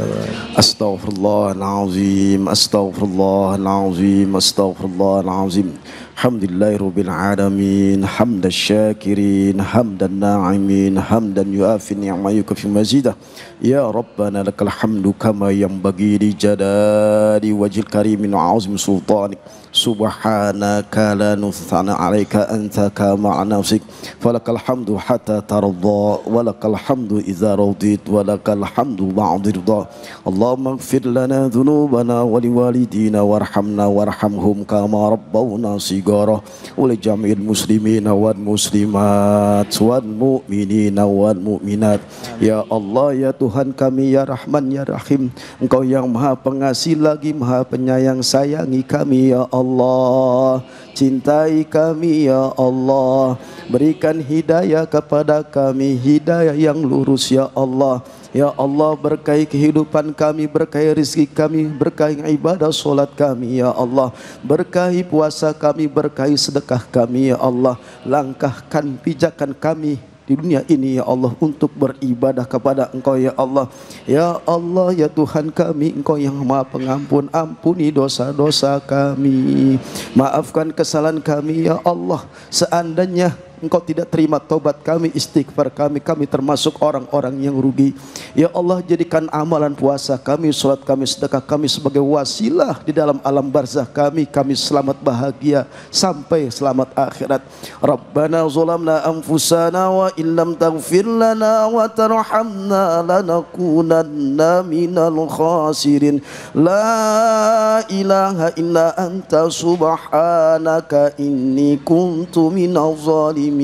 Astaghfirullahalazim, astaghfirullahalazim, astaghfirullahalazim. Alhamdulillahirabbil alamin, hamdan syakirin, hamdan na'imin, hamdan yuafi ni'ma yukafi mazidah. Ya Rabbana lakal hamdu kama yanbaghi li jalali wajhil karimin wa azim sultanik. Subhanaka la nuthana alaika anta kama nafsik, falakal hamdu hatta tarda, walakal hamdu idza radit, walakal hamdu ba'da ridha. Allahumma ighfir lana dhunubana wa liwalidina warhamna warhamhum kama rabbawna sigara, wa li jami'il muslimina wal muslimat wal mu'minina wal mu'minat. Ya Allah, ya Tuhan kami, ya Rahman, ya Rahim, Engkau yang Maha Pengasih lagi Maha Penyayang, sayangi kami ya Allah, cintai kami ya Allah, berikan hidayah kepada kami, hidayah yang lurus ya Allah. Ya Allah, berkahi kehidupan kami, berkahi rezeki kami, berkahi ibadah solat kami ya Allah, berkahi puasa kami, berkahi sedekah kami ya Allah. Langkahkan pijakan kami di dunia ini ya Allah untuk beribadah kepada Engkau ya Allah. Ya Allah, ya Tuhan kami, Engkau yang Maha Pengampun, ampuni dosa-dosa kami, maafkan kesalahan kami ya Allah. Seandainya Engkau tidak terima taubat kami, istighfar kami, kami termasuk orang-orang yang rugi. Ya Allah, jadikan amalan puasa kami, salat kami, sedekah kami sebagai wasilah di dalam alam barzah kami selamat bahagia sampai selamat akhirat. Rabbana zalamna anfusana wa illam taghfir lana wa tarhamna lanakunanna minal khasirin. La ilaha illa anta subhanaka inni kuntu minaz zalimin.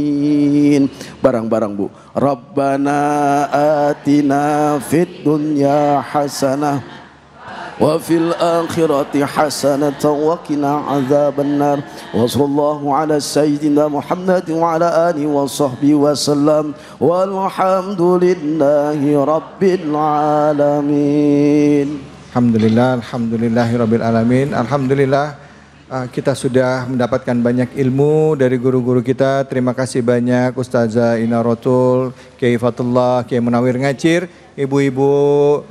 Barang-barang Bu. Rabbana atina fid dunya hasanah wa fil akhirati hasanatan wa qina adzabannar. Wa sallallahu ala sayyidina Muhammad wa ala alihi wa sahbihi wa sallam. Walhamdulillahi rabbil alamin. Alhamdulillah, alhamdulillahirabbil alamin. Alhamdulillah. Kita sudah mendapatkan banyak ilmu dari guru-guru kita. Terima kasih banyak Ustazah Inarotul, Kiai Fatullah, Kiai Munawir Ngacir, ibu-ibu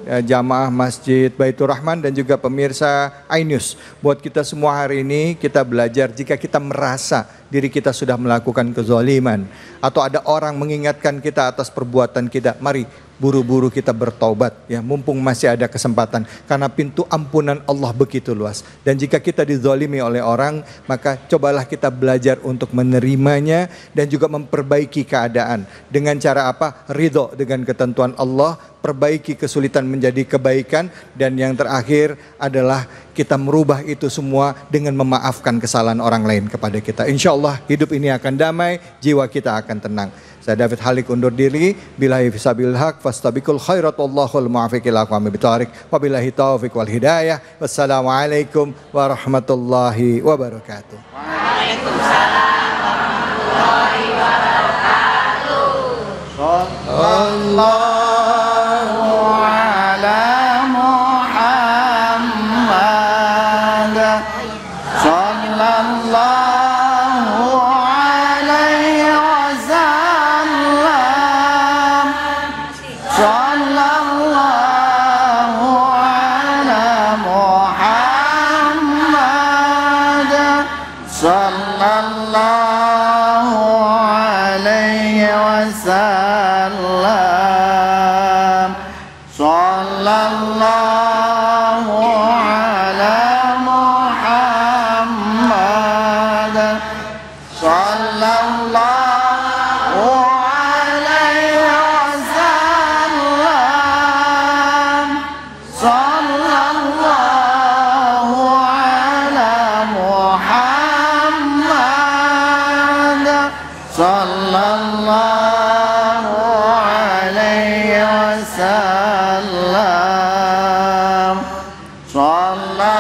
jamaah Masjid Baitur Rahman dan juga pemirsa iNews. Buat kita semua hari ini kita belajar, jika kita merasa diri kita sudah melakukan kezaliman atau ada orang mengingatkan kita atas perbuatan kita, mari buru-buru kita bertaubat ya, mumpung masih ada kesempatan, karena pintu ampunan Allah begitu luas. Dan jika kita dizalimi oleh orang, maka cobalah kita belajar untuk menerimanya dan juga memperbaiki keadaan. Dengan cara apa? Ridho dengan ketentuan Allah, perbaiki kesulitan menjadi kebaikan, dan yang terakhir adalah kita merubah itu semua dengan memaafkan kesalahan orang lain kepada kita. Insya Allah hidup ini akan damai, jiwa kita akan tenang. Saya David Halik undur diri. Billahi fisabil haq fastabiqul khairat wallahul muwaffiq ila aqwamit thoriq. Wabillahi taufiq wal hidayah. Wassalamualaikum warahmatullahi wabarakatuh. Waalaikumsalam warahmatullahi wabarakatuh. Sallallahu ala Muhammad. Sallallahu sallallahu alaihi wasallam.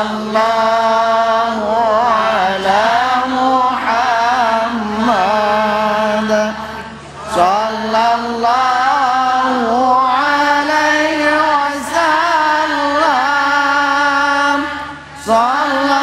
sallallahu ala Muhammad sallallahu alaihi wasallam sallallahu